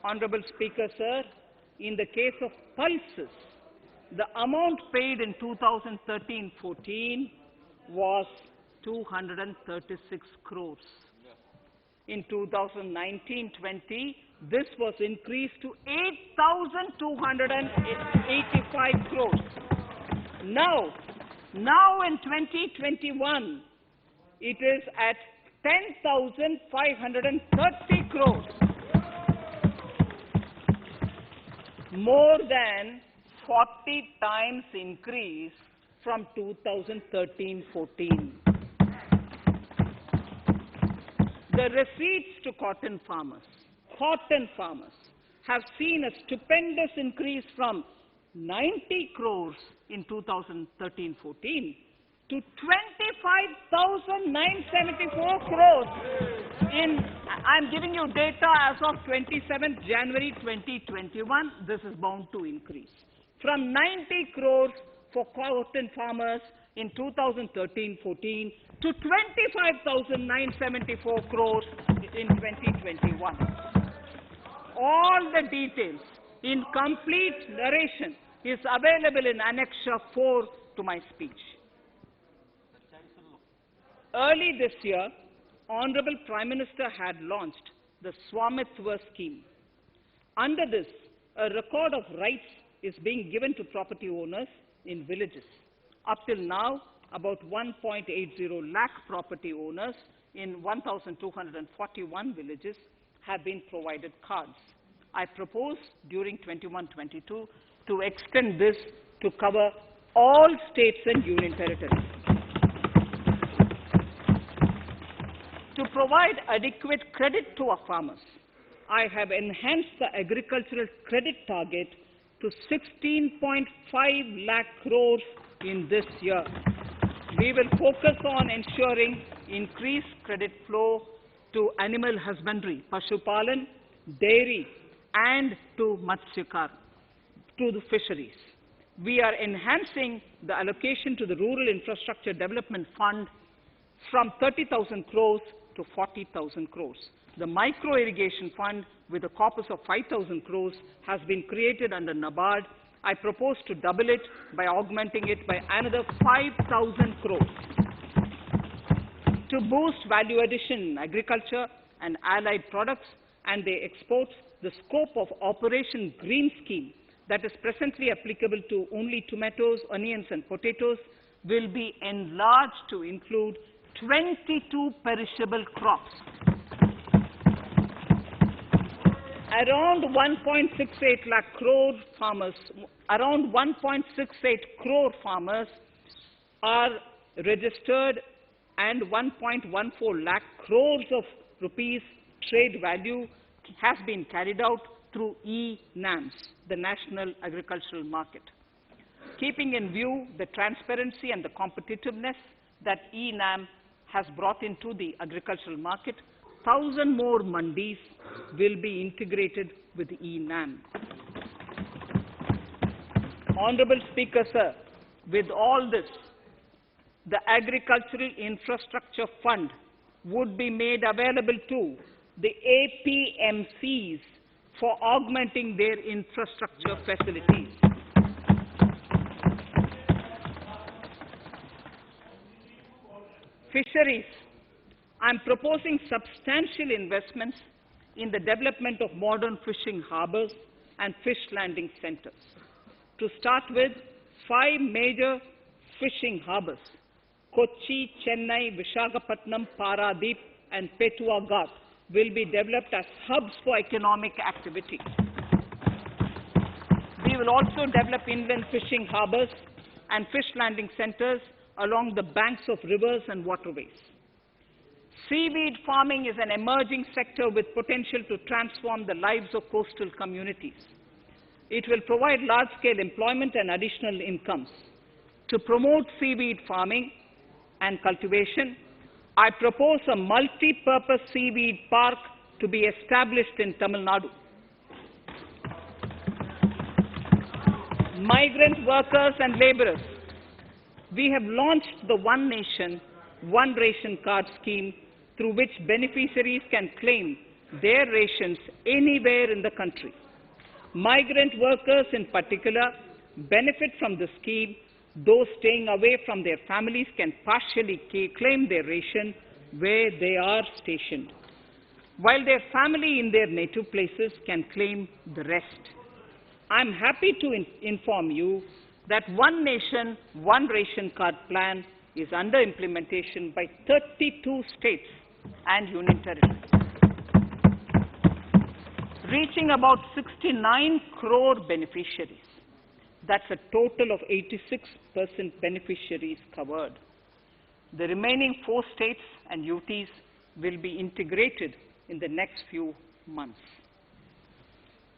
Honorable Speaker, sir, in the case of pulses, the amount paid in 2013-14 was 236 crores. In 2019-20, this was increased to 8,285 crores. Now in 2021, it is at 10,530 crores. More than 40 times increase from 2013-14. The receipts to cotton farmers have seen a stupendous increase from 90 crores in 2013-14 to 25,974 crores I'm giving you data as of 27th January 2021. This is bound to increase. From 90 crores for cotton farmers in 2013-14 to 25,974 crores in 2021. All the details in complete narration is available in Annexure 4 to my speech. Early this year, Honorable Prime Minister had launched the Swamitva scheme. Under this, a record of rights is being given to property owners in villages. Up till now, about 1.80 lakh property owners in 1,241 villages have been provided cards. I propose during 21-22 to extend this to cover all states and union territories. To provide adequate credit to our farmers, I have enhanced the agricultural credit target to 16.5 lakh crores in this year. We will focus on ensuring increased credit flow to animal husbandry, Pashupalan, dairy, and to Matsyakar, to the fisheries. We are enhancing the allocation to the Rural Infrastructure Development Fund from 30,000 crores to 40,000 crores. The Micro Irrigation Fund, with a corpus of 5,000 crores, has been created under NABARD. I propose to double it by augmenting it by another 5,000 crores. To boost value addition in agriculture and allied products and their exports, the scope of Operation Green Scheme that is presently applicable to only tomatoes, onions and potatoes will be enlarged to include 22 perishable crops. Around 1.68 lakh crore farmers, around 1.68 crore farmers are registered, and 1.14 lakh crores of rupees trade value has been carried out through e-NAMs, the National Agricultural Market. Keeping in view the transparency and the competitiveness that e-NAM has brought into the agricultural market, 1,000 more mandis will be integrated with e-NAM. Honorable Speaker, sir, with all this, the Agricultural Infrastructure Fund would be made available to the APMCs for augmenting their infrastructure facilities. Fisheries. I am proposing substantial investments in the development of modern fishing harbors and fish landing centers. To start with, 5 major fishing harbors, Kochi, Chennai, Visakhapatnam, Paradip, and Petua Ghat, will be developed as hubs for economic activity. We will also develop inland fishing harbors and fish landing centers along the banks of rivers and waterways. Seaweed farming is an emerging sector with potential to transform the lives of coastal communities. It will provide large-scale employment and additional incomes. To promote seaweed farming and cultivation, I propose a multi-purpose seaweed park to be established in Tamil Nadu. Migrant workers and laborers. We have launched the One Nation, One Ration Card scheme, through which beneficiaries can claim their rations anywhere in the country. Migrant workers in particular benefit from the scheme. Those staying away from their families can partially claim their ration where they are stationed, while their family in their native places can claim the rest. I am happy to inform you that One Nation, One Ration Card plan is under implementation by 32 states and union territories, reaching about 69 crore beneficiaries. That's a total of 86% beneficiaries covered. The remaining 4 states and UTs will be integrated in the next few months.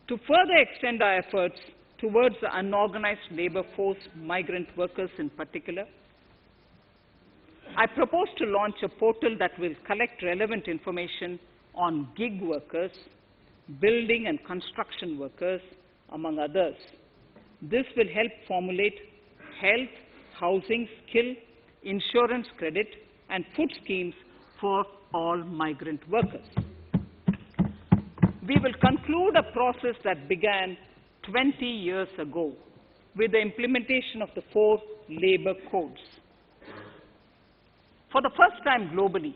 To further extend our efforts towards the unorganized labor force, migrant workers in particular, I propose to launch a portal that will collect relevant information on gig workers, building and construction workers, among others. This will help formulate health, housing, skill, insurance credit, and food schemes for all migrant workers. We will conclude a process that began 20 years ago with the implementation of the 4 labor codes. For the first time globally,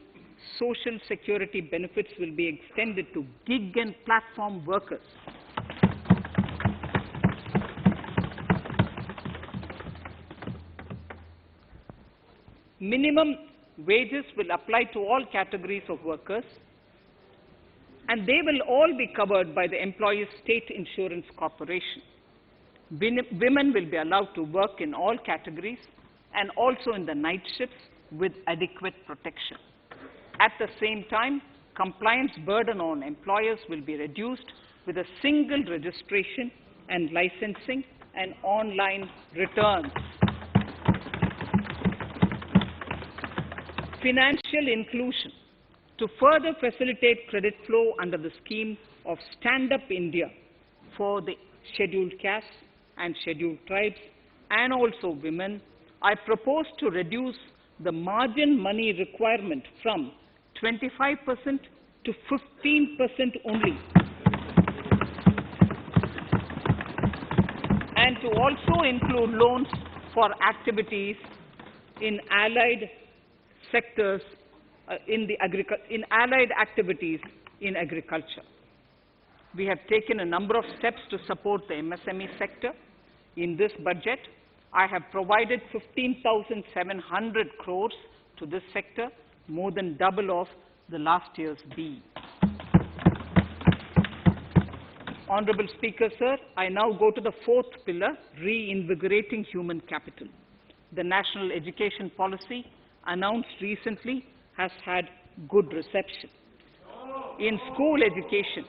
social security benefits will be extended to gig and platform workers. Minimum wages will apply to all categories of workers, and they will all be covered by the Employees State Insurance Corporation. Women will be allowed to work in all categories and also in the night shifts with adequate protection. At the same time, compliance burden on employers will be reduced with a single registration and licensing and online returns. Financial inclusion. To further facilitate credit flow under the scheme of Stand Up India for the scheduled castes and scheduled tribes and also women, I propose to reduce the margin money requirement from 25% to 15% only, and to also include loans for activities in allied sectors in allied activities in agriculture. We have taken a number of steps to support the MSME sector. In this budget, I have provided 15,700 crores to this sector, more than double of the last year's BE. Honorable Speaker, sir, I now go to the fourth pillar, reinvigorating human capital. The national education policy announced recently has had good reception. In school education,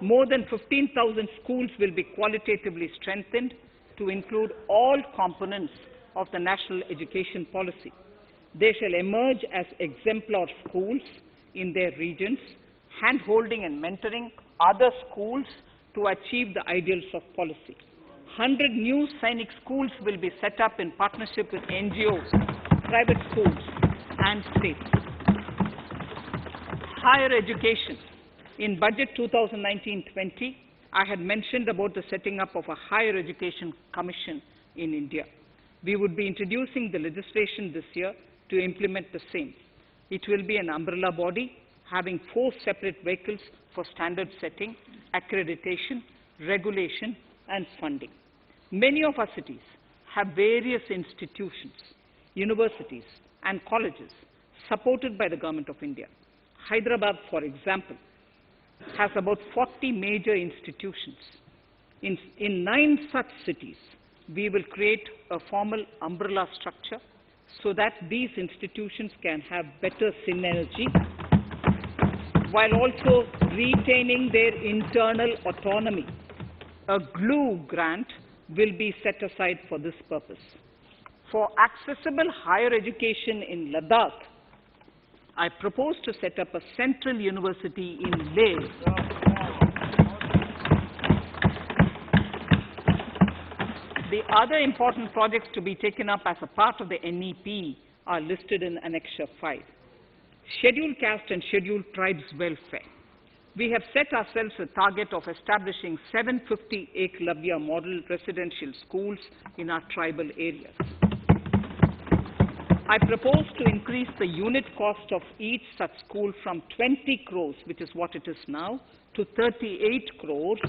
more than 15,000 schools will be qualitatively strengthened to include all components of the national education policy. They shall emerge as exemplar schools in their regions, hand-holding and mentoring other schools to achieve the ideals of policy. 100 new Sainik schools will be set up in partnership with NGOs, private schools, and states. Higher education. In Budget 2019-20, I had mentioned about the setting up of a higher education commission in India. We would be introducing the legislation this year to implement the same. It will be an umbrella body having 4 separate vehicles for standard setting, accreditation, regulation, and funding. Many of our cities have various institutions, universities, and colleges supported by the Government of India. Hyderabad, for example, has about 40 major institutions. In 9 such cities, we will create a formal umbrella structure so that these institutions can have better synergy while also retaining their internal autonomy. A glue grant will be set aside for this purpose. For accessible higher education in Ladakh, I propose to set up a central university in Leh. The other important projects to be taken up as a part of the NEP are listed in Annexure 5. Scheduled caste and scheduled tribes welfare. We have set ourselves a target of establishing 750 Eklavya model residential schools in our tribal areas. I propose to increase the unit cost of each such school from 20 crores, which is what it is now, to 38 crores,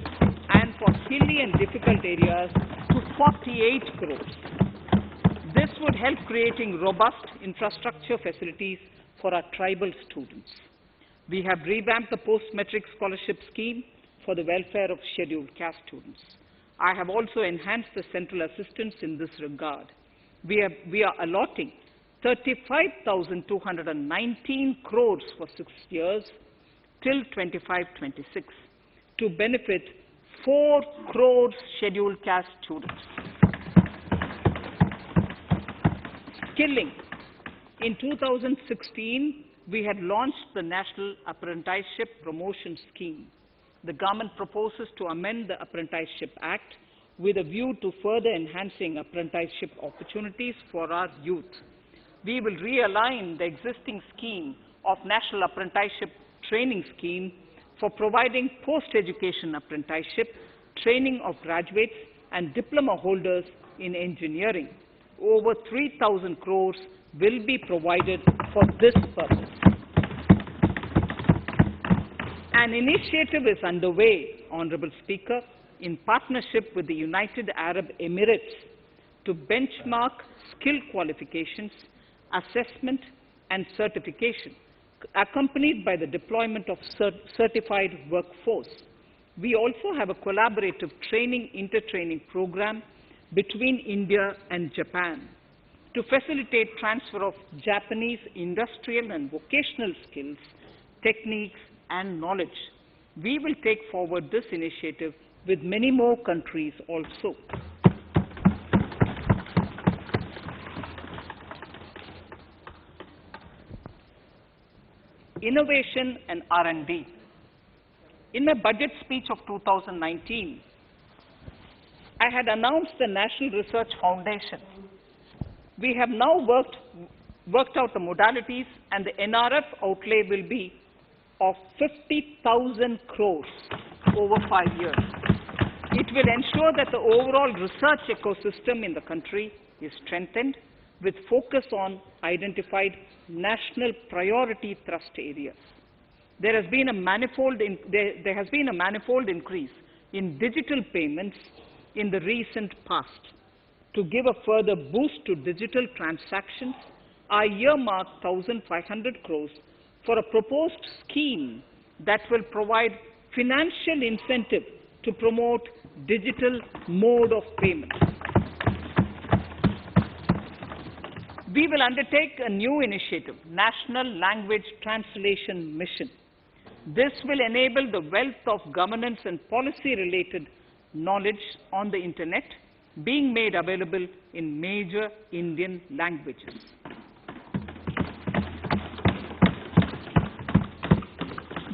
and for hilly and difficult areas to 48 crores. This would help creating robust infrastructure facilities for our tribal students. We have revamped the post-metric scholarship scheme for the welfare of scheduled caste students. I have also enhanced the central assistance in this regard. We are allotting 35,219 crores for 6 years till 25-26 to benefit 4 crores scheduled caste students. Skilling. In 2016, we had launched the National Apprenticeship Promotion Scheme. The government proposes to amend the Apprenticeship Act with a view to further enhancing apprenticeship opportunities for our youth. We will realign the existing scheme of National Apprenticeship Training Scheme for providing post-education apprenticeship, training of graduates and diploma holders in engineering. Over 3,000 crores will be provided for this purpose. An initiative is underway, Honorable Speaker, in partnership with the United Arab Emirates to benchmark skill qualifications, assessment and certification, accompanied by the deployment of certified workforce. We also have a collaborative inter-training program between India and Japan to facilitate transfer of Japanese industrial and vocational skills, techniques and knowledge. We will take forward this initiative with many more countries also. Innovation and R&D. In my budget speech of 2019, I had announced the National Research Foundation. We have now worked out the modalities, and the NRF outlay will be of 50,000 crores over 5 years. It will ensure that the overall research ecosystem in the country is strengthened with focus on identified national priority thrust areas. There has been a manifold increase in digital payments in the recent past. To give a further boost to digital transactions, I earmarked 1,500 crores for a proposed scheme that will provide financial incentive to promote digital mode of payment. We will undertake a new initiative, National Language Translation Mission. This will enable the wealth of governance and policy-related knowledge on the Internet being made available in major Indian languages.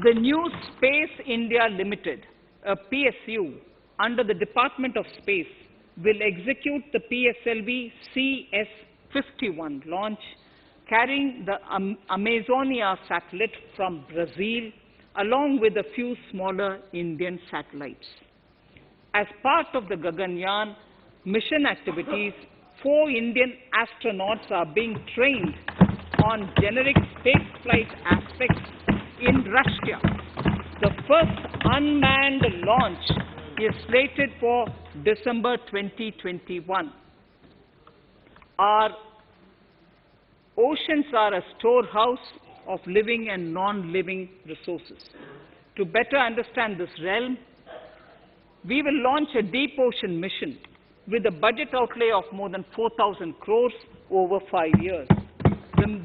The new Space India Limited, a PSU, under the Department of Space, will execute the PSLV CS-51 launch, carrying the Amazonia satellite from Brazil, along with a few smaller Indian satellites. As part of the Gaganyaan mission activities, 4 Indian astronauts are being trained on generic spaceflight aspects in Russia. The first unmanned launch is slated for December 2021. Our oceans are a storehouse of living and non-living resources. To better understand this realm, we will launch a deep ocean mission with a budget outlay of more than 4,000 crores over 5 years.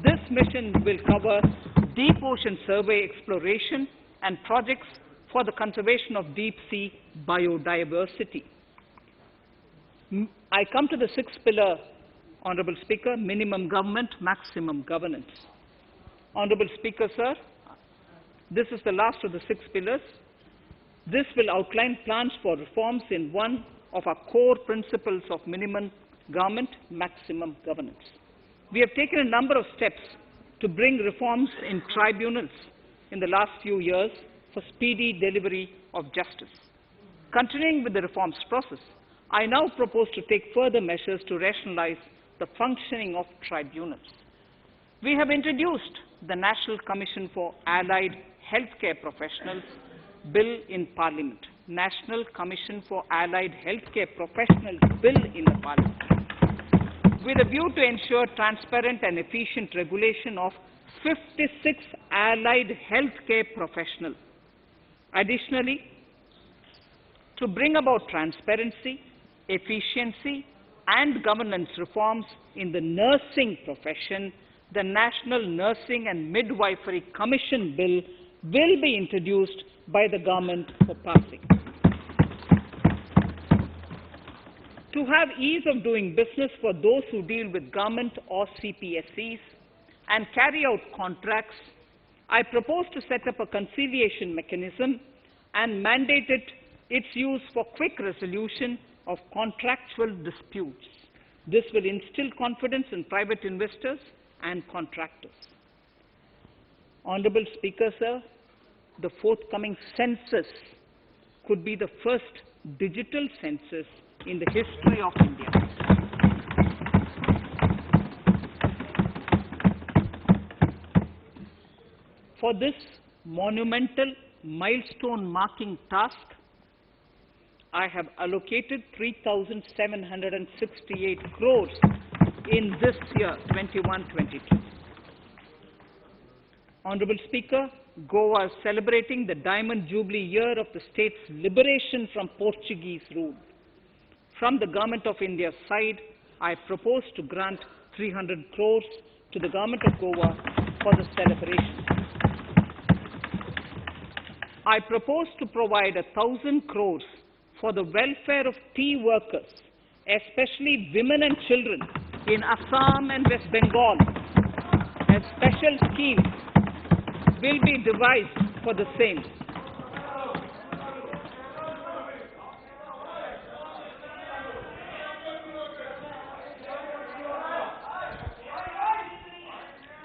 This mission will cover deep ocean survey exploration and projects for the conservation of deep sea biodiversity. I come to the 6th pillar, Honorable Speaker, minimum government, maximum governance. Honorable Speaker, sir, this is the last of the 6 pillars. This will outline plans for reforms in one of our core principles of minimum government, maximum governance. We have taken a number of steps to bring reforms in tribunals in the last few years for speedy delivery of justice. Continuing with the reforms process, I now propose to take further measures to rationalize the functioning of tribunals. We have introduced the National Commission for Allied Healthcare Professionals Bill in Parliament. National Commission for Allied Healthcare Professionals Bill in the Parliament, with a view to ensure transparent and efficient regulation of 56 allied healthcare professionals. Additionally, to bring about transparency, efficiency, and governance reforms in the nursing profession, the National Nursing and Midwifery Commission Bill will be introduced by the government for passing. To have ease of doing business for those who deal with government or CPSEs and carry out contracts, I propose to set up a conciliation mechanism and mandate its use for quick resolution of contractual disputes. This will instill confidence in private investors and contractors. Honorable Speaker, sir, the forthcoming census could be the first digital census in the history of India. For this monumental milestone marking task, I have allocated 3,768 crores in this year, 21-22. Honorable Speaker, Goa is celebrating the Diamond Jubilee year of the state's liberation from Portuguese rule. From the Government of India's side, I propose to grant 300 crores to the Government of Goa for the celebration. I propose to provide 1,000 crores for the welfare of tea workers, especially women and children in Assam and West Bengal. A special scheme will be devised for the same.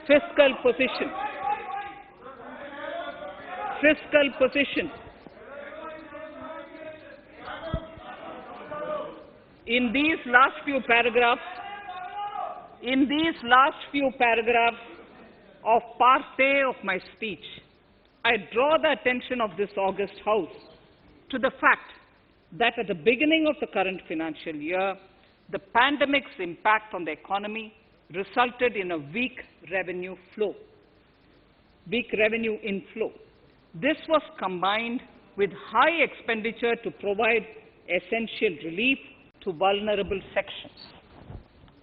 Fiscal position. Fiscal position. In these last few paragraphs of part A of my speech, I draw the attention of this august House to the fact that at the beginning of the current financial year, the pandemic's impact on the economy resulted in a weak revenue inflow. This was combined with high expenditure to provide essential relief to vulnerable sections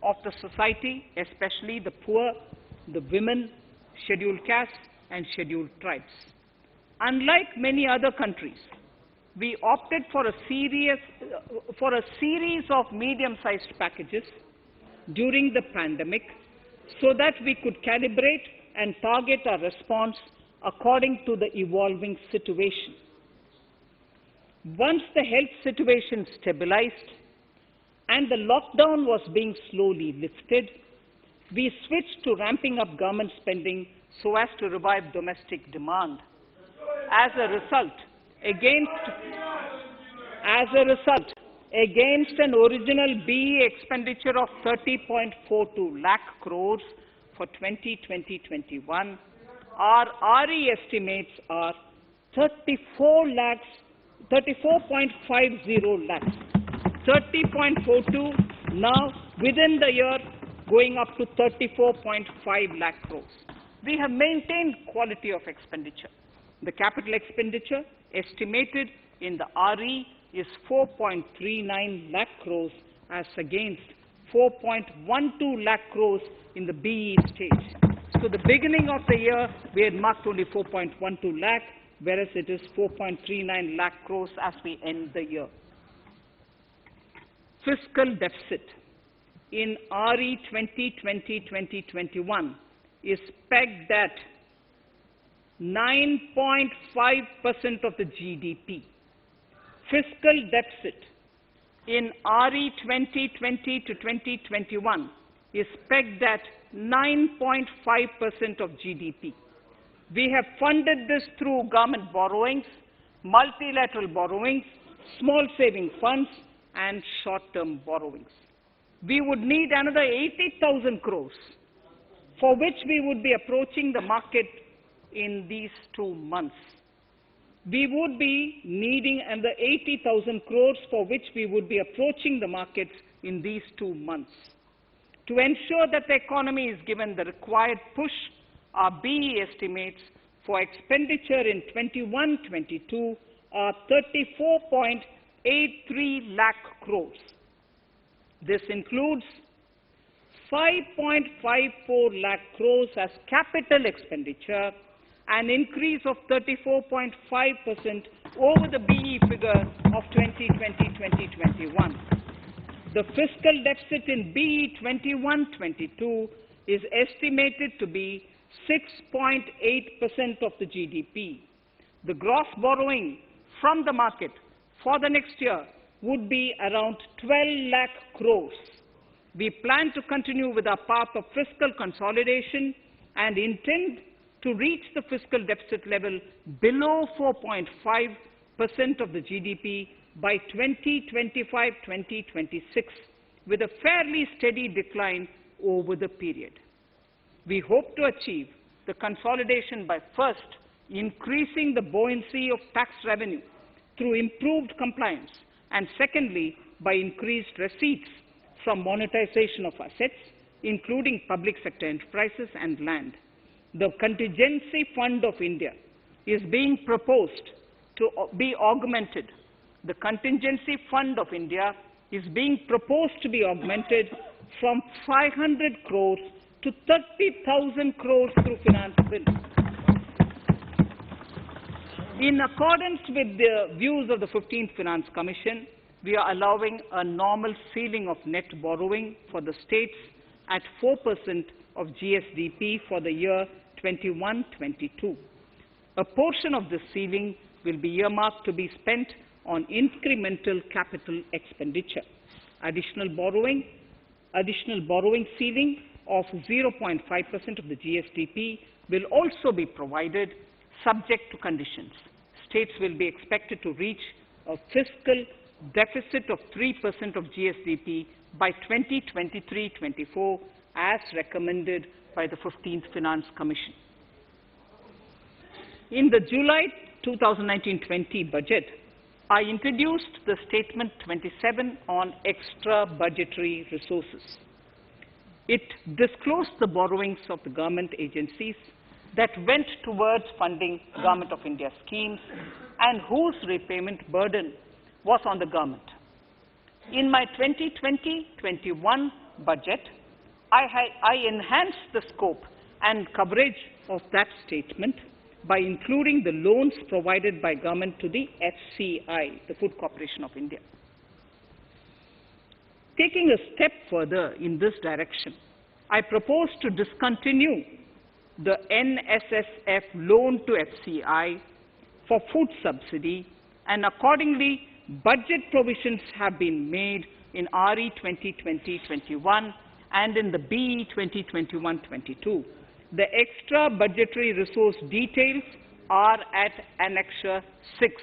of the society, especially the poor, the women, scheduled castes, and scheduled tribes. Unlike many other countries, we opted for a series of medium-sized packages during the pandemic so that we could calibrate and target our response according to the evolving situation. Once the health situation stabilized and the lockdown was being slowly lifted, we switched to ramping up government spending so as to revive domestic demand. As a result, against an original BE expenditure of 30.42 lakh crores for 2020-21, our RE estimates are 34.50 lakhs. 30.42 now within the year going up to 34.5 lakh crores. We have maintained quality of expenditure. The capital expenditure estimated in the RE is 4.39 lakh crores as against 4.12 lakh crores in the BE stage. So the beginning of the year, we had marked only 4.12 lakh, whereas it is 4.39 lakh crores as we end the year. Fiscal deficit in RE 2020-2021 is pegged at 9.5% of the GDP. Fiscal deficit in RE 2020 to 2021 is pegged at 9.5% of GDP. We have funded this through government borrowings, multilateral borrowings, small saving funds, and short-term borrowings. We would need another 80,000 crores, for which we would be approaching the market in these 2 months. We would be needing another 80,000 crores, for which we would be approaching the markets in these 2 months. To ensure that the economy is given the required push, our BE estimates for expenditure in 21-22 are 34.83 lakh crores. This includes 5.54 lakh crores as capital expenditure, an increase of 34.5% over the BE figure of 2020-2021. The fiscal deficit in BE 21-22 is estimated to be 6.8% of the GDP. The gross borrowing from the market for the next year would be around 12 lakh crores. We plan to continue with our path of fiscal consolidation and intend to reach the fiscal deficit level below 4.5% of the GDP by 2025-2026, with a fairly steady decline over the period. We hope to achieve the consolidation by first increasing the buoyancy of tax revenue through improved compliance, and secondly, by increased receipts from monetization of assets, including public sector enterprises and land. The Contingency Fund of India is being proposed to be augmented. The Contingency Fund of India is being proposed to be augmented from 500 crores to 30,000 crores through finance bill. In accordance with the views of the 15th Finance Commission, we are allowing a normal ceiling of net borrowing for the states at 4% of GSDP for the year 21-22. A portion of this ceiling will be earmarked to be spent on incremental capital expenditure. Additional borrowing ceiling of 0.5% of the GSDP will also be provided subject to conditions. States will be expected to reach a fiscal deficit of 3% of GSDP by 2023-24 as recommended by the 15th Finance Commission. In the July 2019-20 budget, I introduced the Statement 27 on extra budgetary resources. It disclosed the borrowings of the government agencies that went towards funding Government of India schemes and whose repayment burden was on the government. In my 2020-21 budget, I enhanced the scope and coverage of that statement by including the loans provided by government to the FCI, the Food Corporation of India. Taking a step further in this direction, I propose to discontinue the NSSF loan to FCI for food subsidy, and accordingly, budget provisions have been made in RE 2020-21 and in the BE 2021-22. The extra budgetary resource details are at Annexure 6.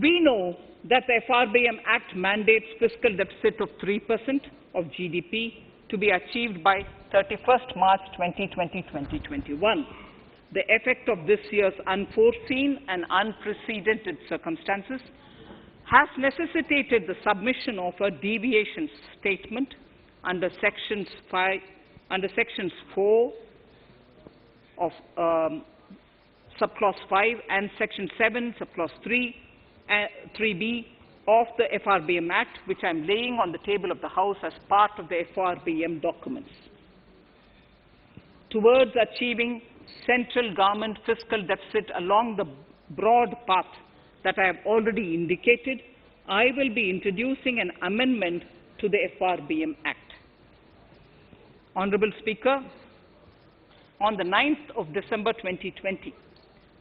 We know that the Frbm Act mandates fiscal deficit of 3% of GDP to be achieved by 31st March 2020-2021. The effect of this year's unforeseen and unprecedented circumstances has necessitated the submission of a deviation statement under Sections 4 of Subclause 5 and Section 7, Subclause 3b of the Frbm Act, which I am laying on the table of the House as part of the Frbm documents. Towards achieving central government fiscal deficit along the broad path that I have already indicated, I will be introducing an amendment to the Frbm Act. Honorable Speaker, on the 9th of December 2020,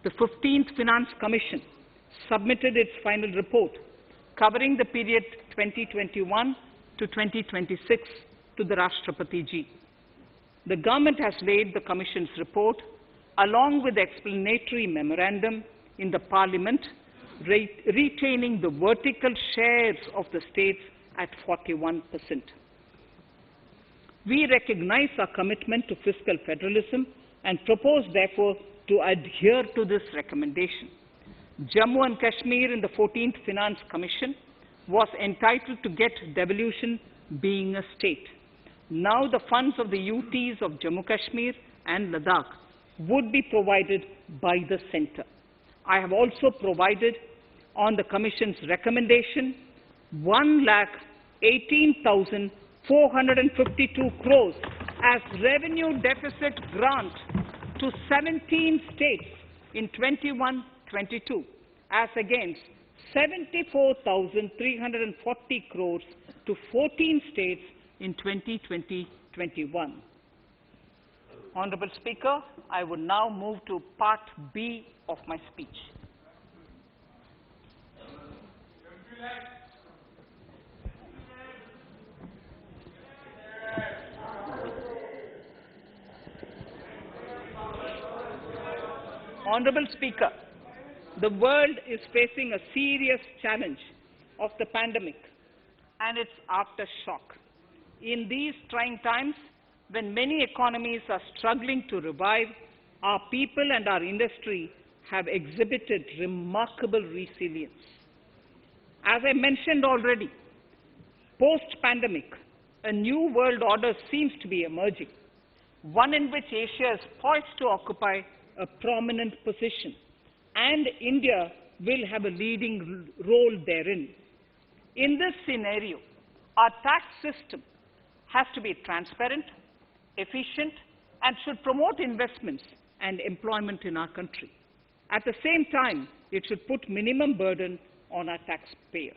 the 15th Finance Commission submitted its final report covering the period 2021 to 2026 to the Rashtrapati Ji. The government has laid the Commission's report along with the explanatory memorandum in the Parliament, retaining the vertical shares of the states at 41%. We recognize our commitment to fiscal federalism and propose, therefore, to adhere to this recommendation. Jammu and Kashmir in the 14th Finance Commission was entitled to get devolution being a state. Now the funds of the UTs of Jammu Kashmir and Ladakh would be provided by the centre. I have also provided on the Commission's recommendation 1,18,452 crores as revenue deficit grant to 17 states in 21-22 as against 74,340 crores to 14 states in 2020-21. Honorable Speaker, I would now move to Part B of my speech. Honorable Speaker, the world is facing a serious challenge of the pandemic and its aftershock. In these trying times, when many economies are struggling to revive, our people and our industry have exhibited remarkable resilience. As I mentioned already, post-pandemic, a new world order seems to be emerging, one in which Asia is poised to occupy a prominent position, and India will have a leading role therein. In this scenario, our tax system has to be transparent, efficient, and should promote investments and employment in our country. At the same time, it should put minimum burden on our taxpayers.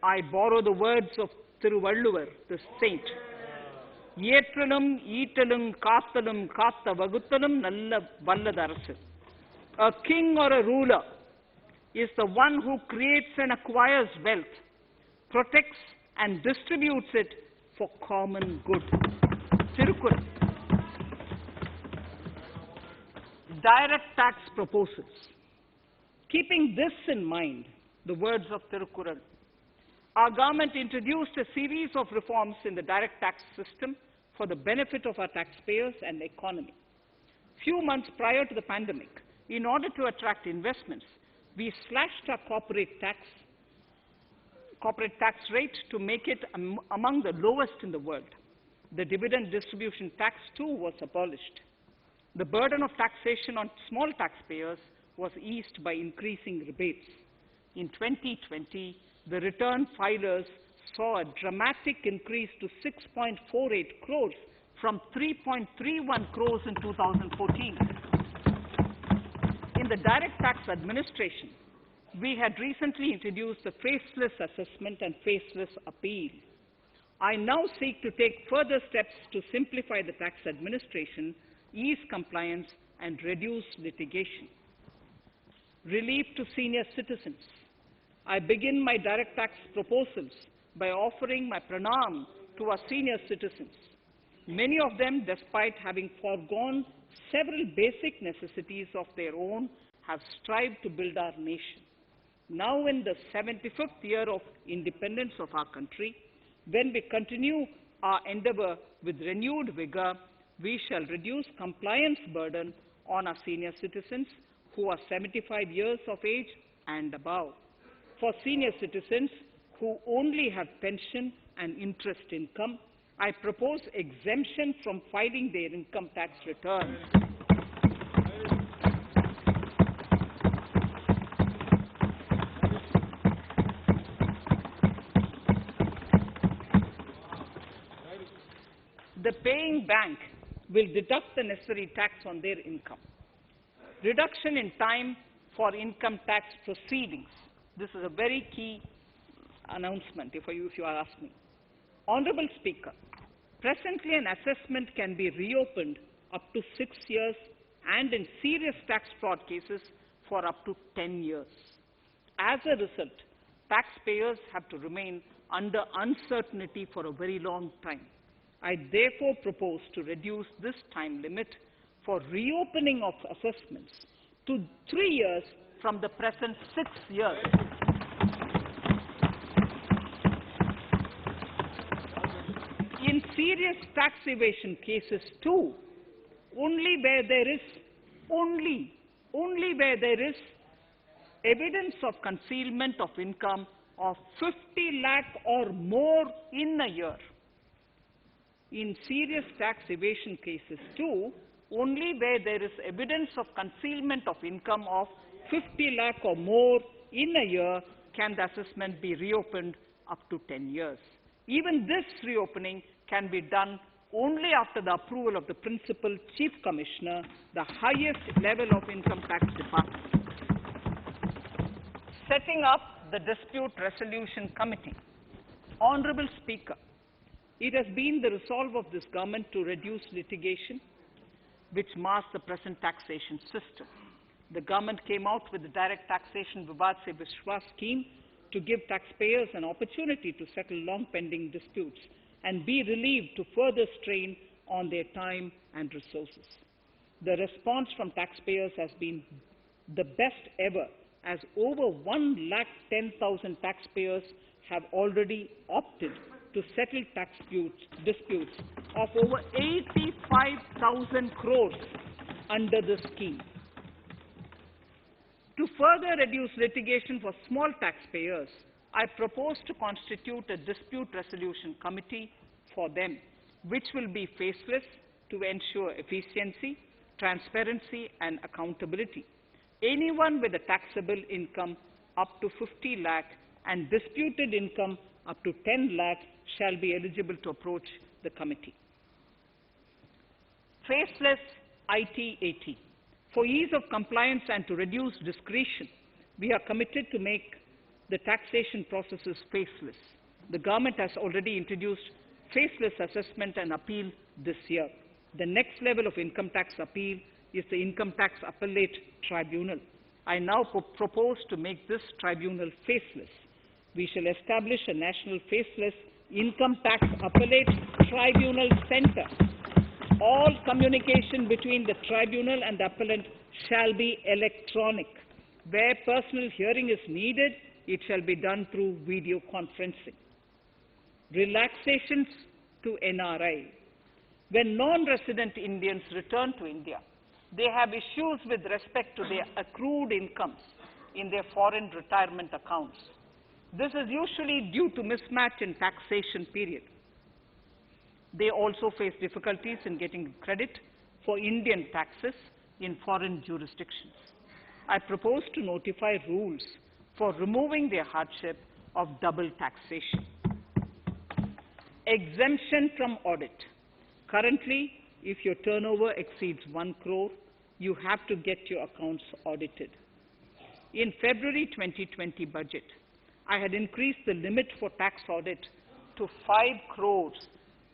I borrow the words of Thiruvalluvar, the saint. Yetralum, Eatalum, Kathalum, Katha Vaguthalum, Nalla Valladarasu. A king or a ruler is the one who creates and acquires wealth, protects and distributes it for common good. Tirukkural. Direct tax proposals. Keeping this in mind, the words of Tirukkural, our government introduced a series of reforms in the direct tax system for the benefit of our taxpayers and the economy. Few months prior to the pandemic, in order to attract investments, we slashed our corporate tax rate to make it among the lowest in the world. The dividend distribution tax too was abolished. The burden of taxation on small taxpayers was eased by increasing rebates. In 2020, the return filers saw a dramatic increase to 6.48 crores from 3.31 crores in 2014. In the direct tax administration, we had recently introduced the faceless assessment and faceless appeal. I now seek to take further steps to simplify the tax administration, ease compliance, and reduce litigation. Relief to senior citizens. I begin my direct tax proposals by offering my pranam to our senior citizens. Many of them, despite having foregone several basic necessities of their own, have strived to build our nation. Now in the 75th year of independence of our country, when we continue our endeavor with renewed vigor, we shall reduce compliance burden on our senior citizens who are 75 years of age and above. For senior citizens who only have pension and interest income, I propose exemption from filing their income tax returns. The paying bank will deduct the necessary tax on their income. Reduction in time for income tax proceedings. This is a very key announcement if you are asking. Honorable Speaker, presently an assessment can be reopened up to 6 years and in serious tax fraud cases for up to 10 years. As a result, taxpayers have to remain under uncertainty for a very long time. I therefore propose to reduce this time limit for reopening of assessments to 3 years from the present 6 years. In serious tax evasion cases too, only where there is evidence of concealment of income of 50 lakh or more in a year. In serious tax evasion cases too, only where there is evidence of concealment of income of 50 lakh or more in a year can the assessment be reopened up to 10 years. Even this reopening can be done only after the approval of the Principal Chief Commissioner, the highest level of Income Tax Department. Setting up the Dispute Resolution Committee. Honorable Speaker, it has been the resolve of this government to reduce litigation which mars the present taxation system. The government came out with the Direct Taxation Vivad Se Vishwas scheme to give taxpayers an opportunity to settle long-pending disputes and be relieved to further strain on their time and resources. The response from taxpayers has been the best ever, as over 110,000 taxpayers have already opted to settle tax disputes of over 85,000 crores under the scheme. To further reduce litigation for small taxpayers, I propose to constitute a dispute resolution committee for them, which will be faceless to ensure efficiency, transparency, and accountability. Anyone with a taxable income up to 50 lakh and disputed income up to 10 lakh shall be eligible to approach the committee. Faceless IT-AT. For ease of compliance and to reduce discretion, we are committed to make the taxation processes faceless. The government has already introduced faceless assessment and appeal this year. The next level of income tax appeal is the Income Tax Appellate Tribunal. I now propose to make this tribunal faceless. We shall establish a national faceless Income Tax Appellate Tribunal Center. All communication between the tribunal and the appellant shall be electronic. Where personal hearing is needed, it shall be done through video conferencing. Relaxations to NRI. When non-resident Indians return to India, they have issues with respect to their accrued incomes in their foreign retirement accounts. This is usually due to mismatch in taxation period. They also face difficulties in getting credit for Indian taxes in foreign jurisdictions. I propose to notify rules for removing their hardship of double taxation. Exemption from audit. Currently, if your turnover exceeds 1 crore, you have to get your accounts audited. In February 2020 budget, I had increased the limit for tax audit to 5 crores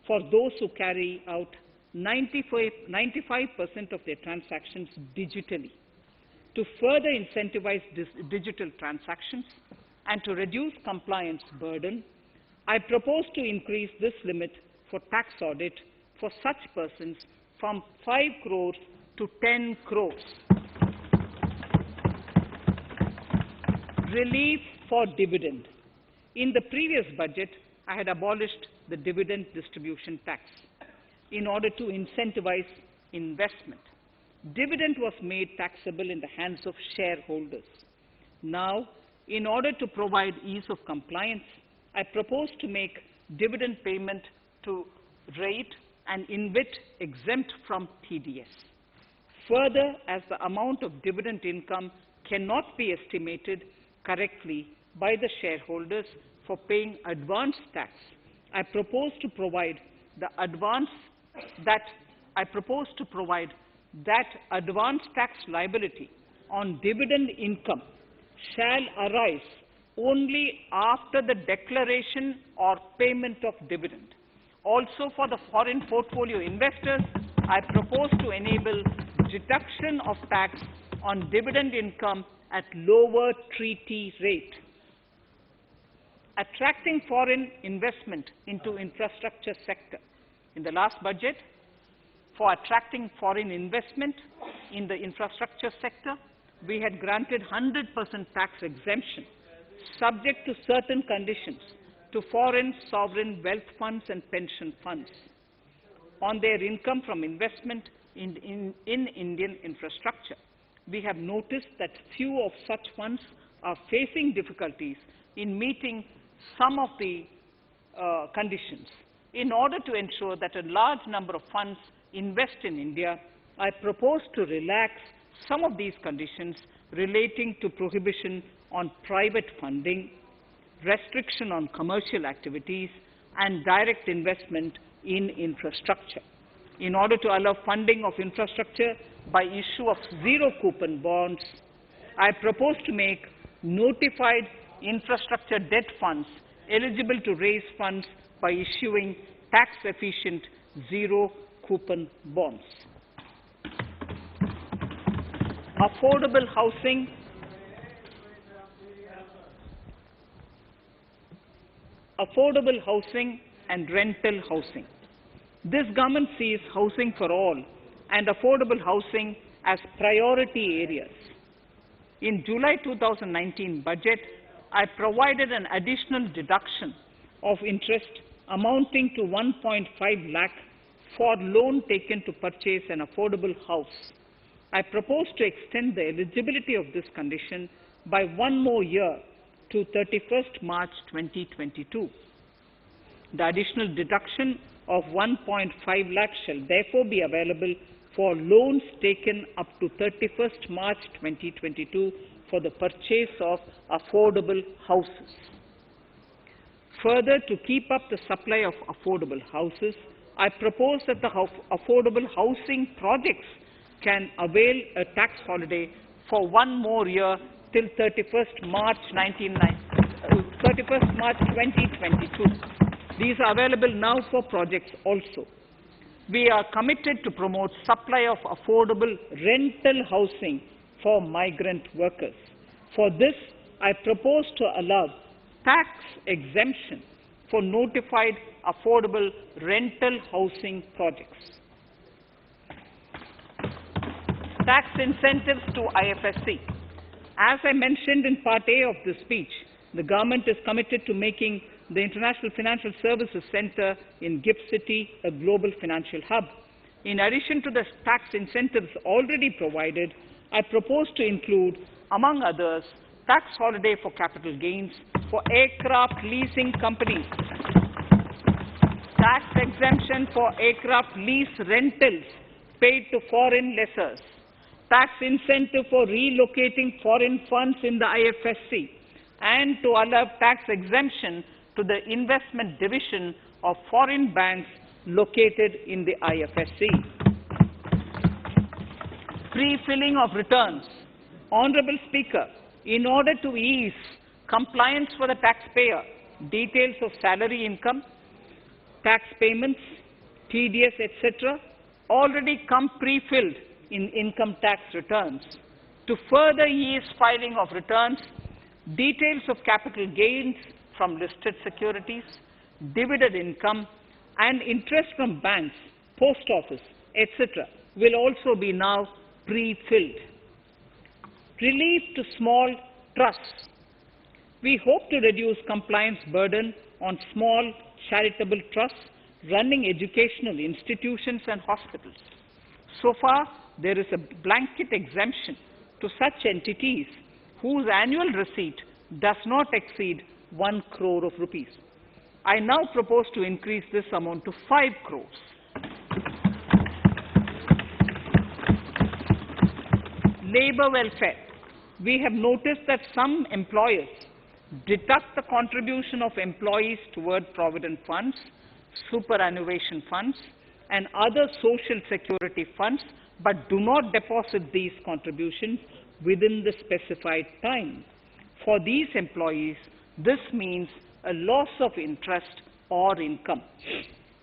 for those who carry out 95% of their transactions digitally. To further incentivize digital transactions and to reduce compliance burden, I propose to increase this limit for tax audit for such persons from 5 crores to 10 crores. Relief for dividend. In the previous budget, I had abolished the dividend distribution tax in order to incentivize investment. Dividend was made taxable in the hands of shareholders. Now, in order to provide ease of compliance, I propose to make dividend payment to rate and InvIT exempt from TDS. Further, as the amount of dividend income cannot be estimated correctly by the shareholders for paying advance tax, I propose to provide that advance tax liability on dividend income shall arise only after the declaration or payment of dividend. Also, for the foreign portfolio investors, I propose to enable deduction of tax on dividend income at lower treaty rate. Attracting foreign investment into infrastructure sector. In the last budget, for attracting foreign investment in the infrastructure sector, we had granted 100% tax exemption, subject to certain conditions, to foreign sovereign wealth funds and pension funds on their income from investment in Indian infrastructure. We have noticed that few of such funds are facing difficulties in meeting some of the conditions. In order to ensure that a large number of funds invest in India, I propose to relax some of these conditions relating to prohibition on private funding, restriction on commercial activities, and direct investment in infrastructure. In order to allow funding of infrastructure by issue of zero-coupon bonds, I propose to make notified infrastructure debt funds eligible to raise funds by issuing tax-efficient zero-coupon bonds. Affordable housing. Affordable housing and rental housing. This government sees housing for all and affordable housing as priority areas. In July 2019 budget, I provided an additional deduction of interest amounting to 1.5 lakh for loan taken to purchase an affordable house. I propose to extend the eligibility of this condition by 1 more year to 31st March 2022. The additional deduction of 1.5 lakh shall therefore be available for loans taken up to 31st March 2022 for the purchase of affordable houses. Further, to keep up the supply of affordable houses, I propose that the affordable housing projects can avail a tax holiday for 1 more year till 31st March 2022. These are available now for projects also. We are committed to promote supply of affordable rental housing for migrant workers. For this, I propose to allow tax exemption for notified affordable rental housing projects. Tax incentives to IFSC. As I mentioned in Part A of this speech, the government is committed to making the International Financial Services Center in GIFT City a global financial hub. In addition to the tax incentives already provided, I propose to include, among others, tax holiday for capital gains for aircraft leasing companies, tax exemption for aircraft lease rentals paid to foreign lessors, tax incentive for relocating foreign funds in the IFSC, and to allow tax exemption to the investment division of foreign banks located in the IFSC. Pre-filling of returns. Honorable Speaker, in order to ease compliance for the taxpayer, details of salary income, tax payments, TDS, etc., already come pre-filled in income tax returns. To further ease filing of returns, details of capital gains from listed securities, dividend income, and interest from banks, post office, etc., will also be now pre-filled. Relief to small trusts. We hope to reduce compliance burden on small charitable trusts running educational institutions and hospitals. So far, there is a blanket exemption to such entities whose annual receipt does not exceed 1 crore of rupees. I now propose to increase this amount to 5 crores. Labor welfare. We have noticed that some employers deduct the contribution of employees toward provident funds, superannuation funds, and other social security funds, but do not deposit these contributions within the specified time. For these employees, this means a loss of interest or income.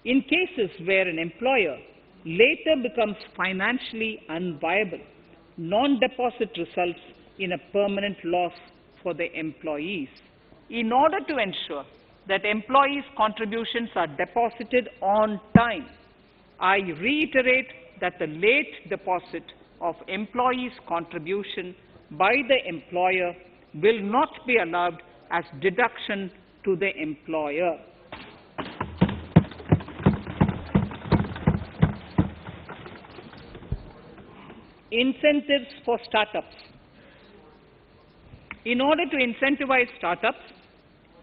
In cases where an employer later becomes financially unviable, non-deposit results in a permanent loss for the employees. In order to ensure that employees' contributions are deposited on time, I reiterate that the late deposit of employees' contribution by the employer will not be allowed as deduction to the employer. Incentives for startups. In order to incentivize startups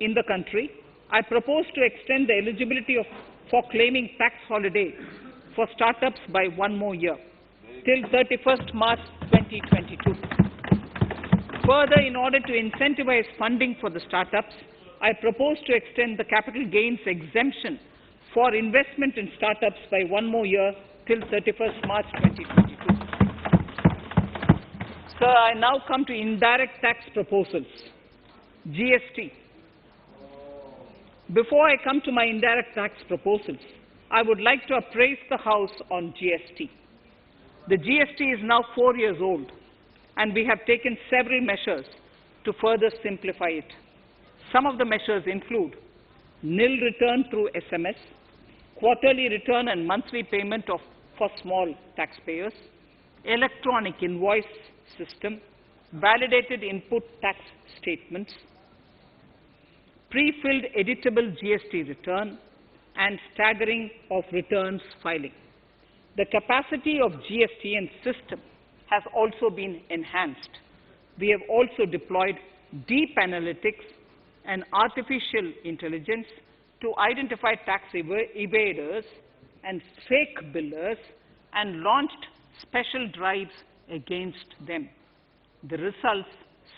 in the country, I propose to extend the eligibility for claiming tax holiday for startups by 1 more year, till 31st March 2022. Further, in order to incentivize funding for the startups, I propose to extend the capital gains exemption for investment in startups by 1 more year, till 31st March 2022. Sir, I now come to indirect tax proposals, GST. Before I come to my indirect tax proposals, I would like to appraise the House on GST. The GST is now 4 years old, and we have taken several measures to further simplify it. Some of the measures include nil return through SMS, quarterly return and monthly payment for small taxpayers, electronic invoice system, validated input tax statements, pre-filled editable GST return, and staggering of returns filing. The capacity of GSTN system has also been enhanced. We have also deployed deep analytics and artificial intelligence to identify tax evaders and fake billers and launched special drives against them. The results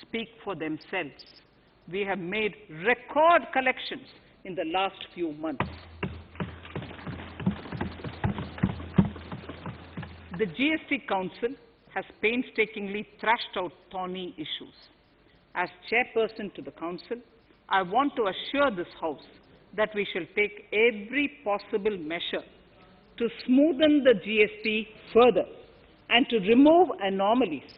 speak for themselves. We have made record collections in the last few months. The GST Council has painstakingly thrashed out thorny issues. As chairperson to the Council, I want to assure this House that we shall take every possible measure to smoothen the GST further and to remove anomalies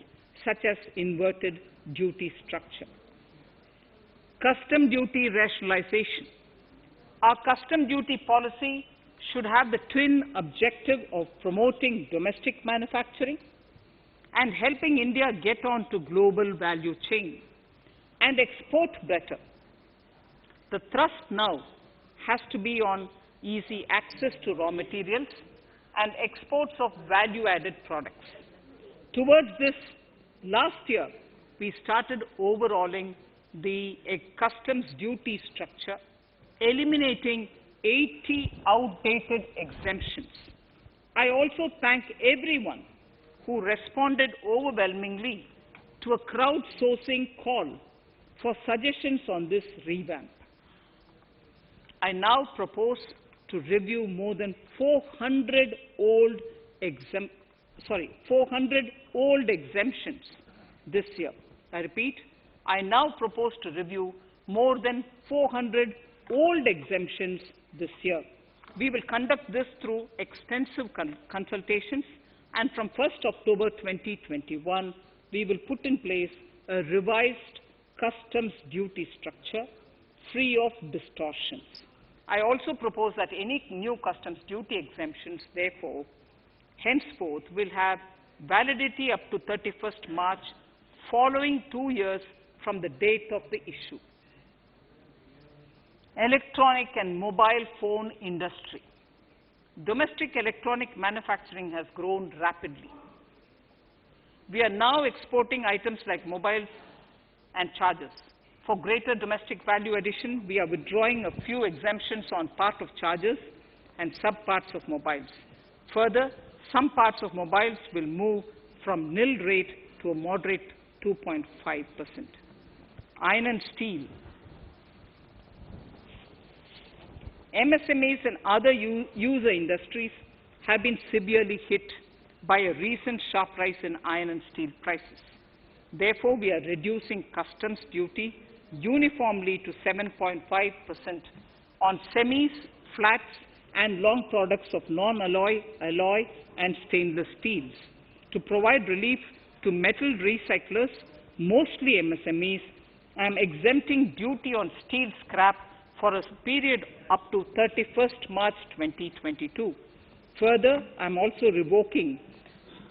such as inverted duty structure. Custom duty rationalization. Our custom duty policy should have the twin objective of promoting domestic manufacturing and helping India get on to global value chain and export better. The thrust now has to be on easy access to raw materials and exports of value-added products. Towards this, last year, we started overhauling the customs duty structure, eliminating 80 outdated exemptions. I also thank everyone who responded overwhelmingly to a crowdsourcing call for suggestions on this revamp. I now propose to review more than 400 old exemptions this year. I repeat, I now propose to review more than 400 old exemptions this year. We will conduct this through extensive consultations, and from 1st October 2021, we will put in place a revised customs duty structure free of distortions. I also propose that any new customs duty exemptions, therefore, henceforth will have validity up to 31st March following 2 years from the date of the issue. Electronic and mobile phone industry. Domestic electronic manufacturing has grown rapidly. We are now exporting items like mobiles and chargers. For greater domestic value addition, we are withdrawing a few exemptions on part of chargers and sub-parts of mobiles. Further, some parts of mobiles will move from nil rate to a moderate 2.5%. Iron and steel. MSMEs and other user industries have been severely hit by a recent sharp rise in iron and steel prices. Therefore, we are reducing customs duty uniformly to 7.5% on semis, flats, and long products of non-alloy, alloy, and stainless steels. To provide relief to metal recyclers, mostly MSMEs, I am exempting duty on steel scrap for a period up to 31st March 2022. Further, I am also revoking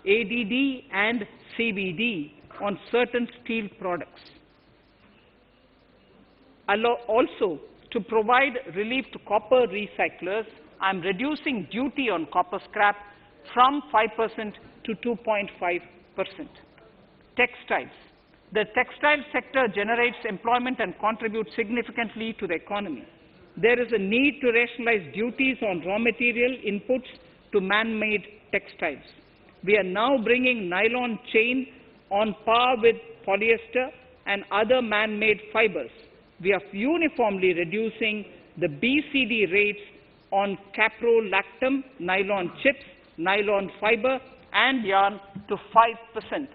ADD and CVD on certain steel products. Also, to provide relief to copper recyclers, I am reducing duty on copper scrap from 5% to 2.5%. Textiles. The textile sector generates employment and contributes significantly to the economy. There is a need to rationalize duties on raw material inputs to man-made textiles. We are now bringing nylon chain on par with polyester and other man-made fibers. We are uniformly reducing the BCD rates on caprolactam, nylon chips, nylon fiber, and yarn to 5%.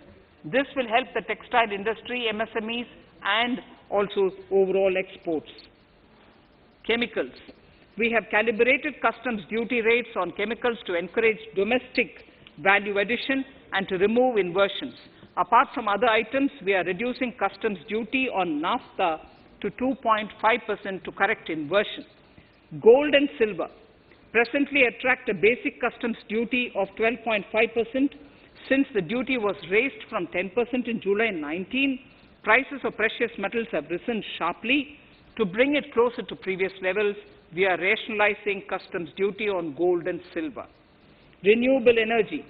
This will help the textile industry, MSMEs, and also overall exports. Chemicals. We have calibrated customs duty rates on chemicals to encourage domestic value addition and to remove inversions. Apart from other items, we are reducing customs duty on naphtha to 2.5% to correct inversion. Gold and silver presently attract a basic customs duty of 12.5%. Since the duty was raised from 10% in July 19, prices of precious metals have risen sharply, To bring it closer to previous levels, we are rationalizing customs duty on gold and silver. Renewable energy.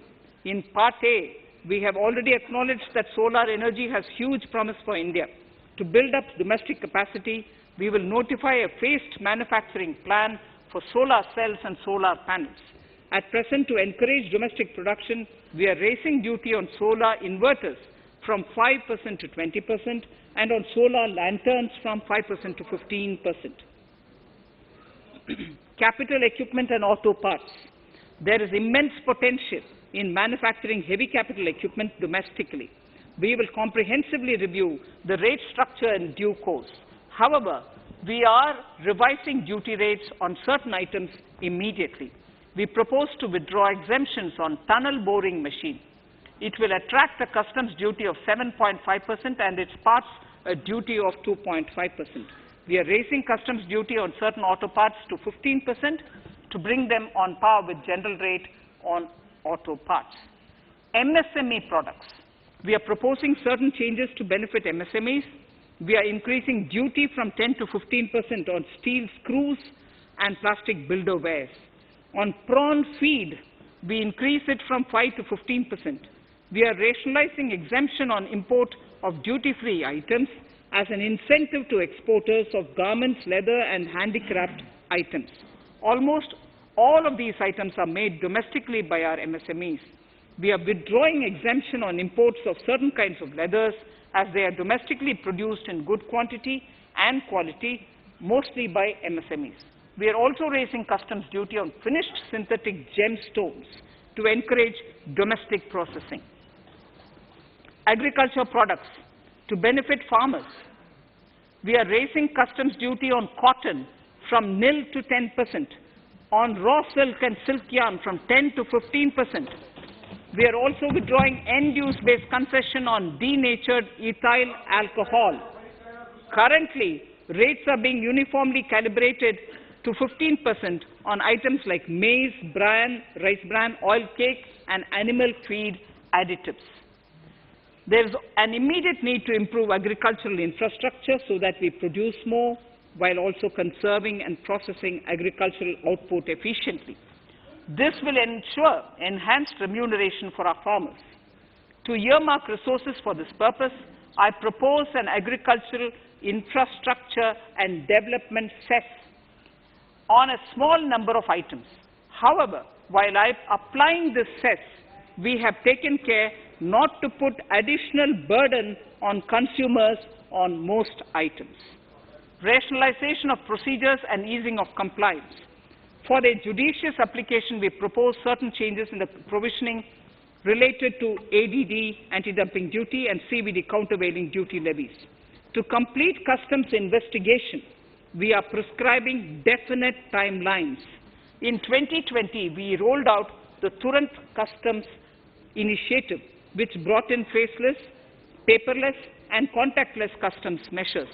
In Part A, we have already acknowledged that solar energy has huge promise for India. To build up domestic capacity, we will notify a phased manufacturing plan for solar cells and solar panels. At present, to encourage domestic production, we are raising duty on solar inverters from 5% to 20% and on solar lanterns from 5% to 15%. Capital equipment and auto parts. There is immense potential in manufacturing heavy capital equipment domestically. We will comprehensively review the rate structure in due course. However, we are revising duty rates on certain items immediately. We propose to withdraw exemptions on tunnel boring machine. It will attract a customs duty of 7.5% and its parts a duty of 2.5%. We are raising customs duty on certain auto parts to 15% to bring them on par with general rate on auto parts. MSME products. We are proposing certain changes to benefit MSMEs. We are increasing duty from 10 to 15% on steel screws and plastic builder wares. On prawn feed, we increase it from 5 to 15%. We are rationalizing exemption on import of duty-free items as an incentive to exporters of garments, leather, and handicraft items. Almost all of these items are made domestically by our MSMEs. We are withdrawing exemption on imports of certain kinds of leathers as they are domestically produced in good quantity and quality, mostly by MSMEs. We are also raising customs duty on finished synthetic gemstones to encourage domestic processing. Agriculture products to benefit farmers. We are raising customs duty on cotton from nil to 10%, on raw silk and silk yarn from 10 to 15%. We are also withdrawing end-use-based concession on denatured ethyl alcohol. Currently, rates are being uniformly calibrated to 15% on items like maize, bran, rice bran, oil cake, and animal feed additives. There is an immediate need to improve agricultural infrastructure so that we produce more while also conserving and processing agricultural output efficiently. This will ensure enhanced remuneration for our farmers. To earmark resources for this purpose, I propose an agricultural infrastructure and development cess on a small number of items. However, while I'm applying this cess, we have taken care not to put additional burden on consumers on most items. Rationalization of procedures and easing of compliance. For their judicious application, we propose certain changes in the provisioning related to ADD, anti-dumping duty, and CVD, countervailing duty levies. To complete customs investigation, we are prescribing definite timelines. In 2020, we rolled out the Turant Customs Initiative, which brought in faceless, paperless, and contactless customs measures.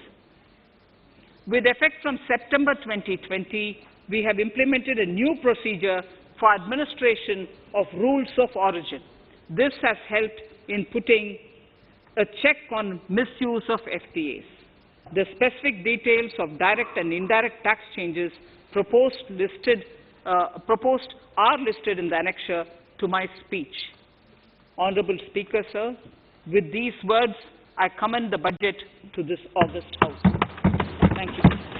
With effect from September 2020, we have implemented a new procedure for administration of rules of origin. This has helped in putting a check on misuse of FTAs. The specific details of direct and indirect tax changes proposed are listed in the annexure to my speech. Honorable Speaker, sir, with these words, I commend the budget to this august House. Thank you.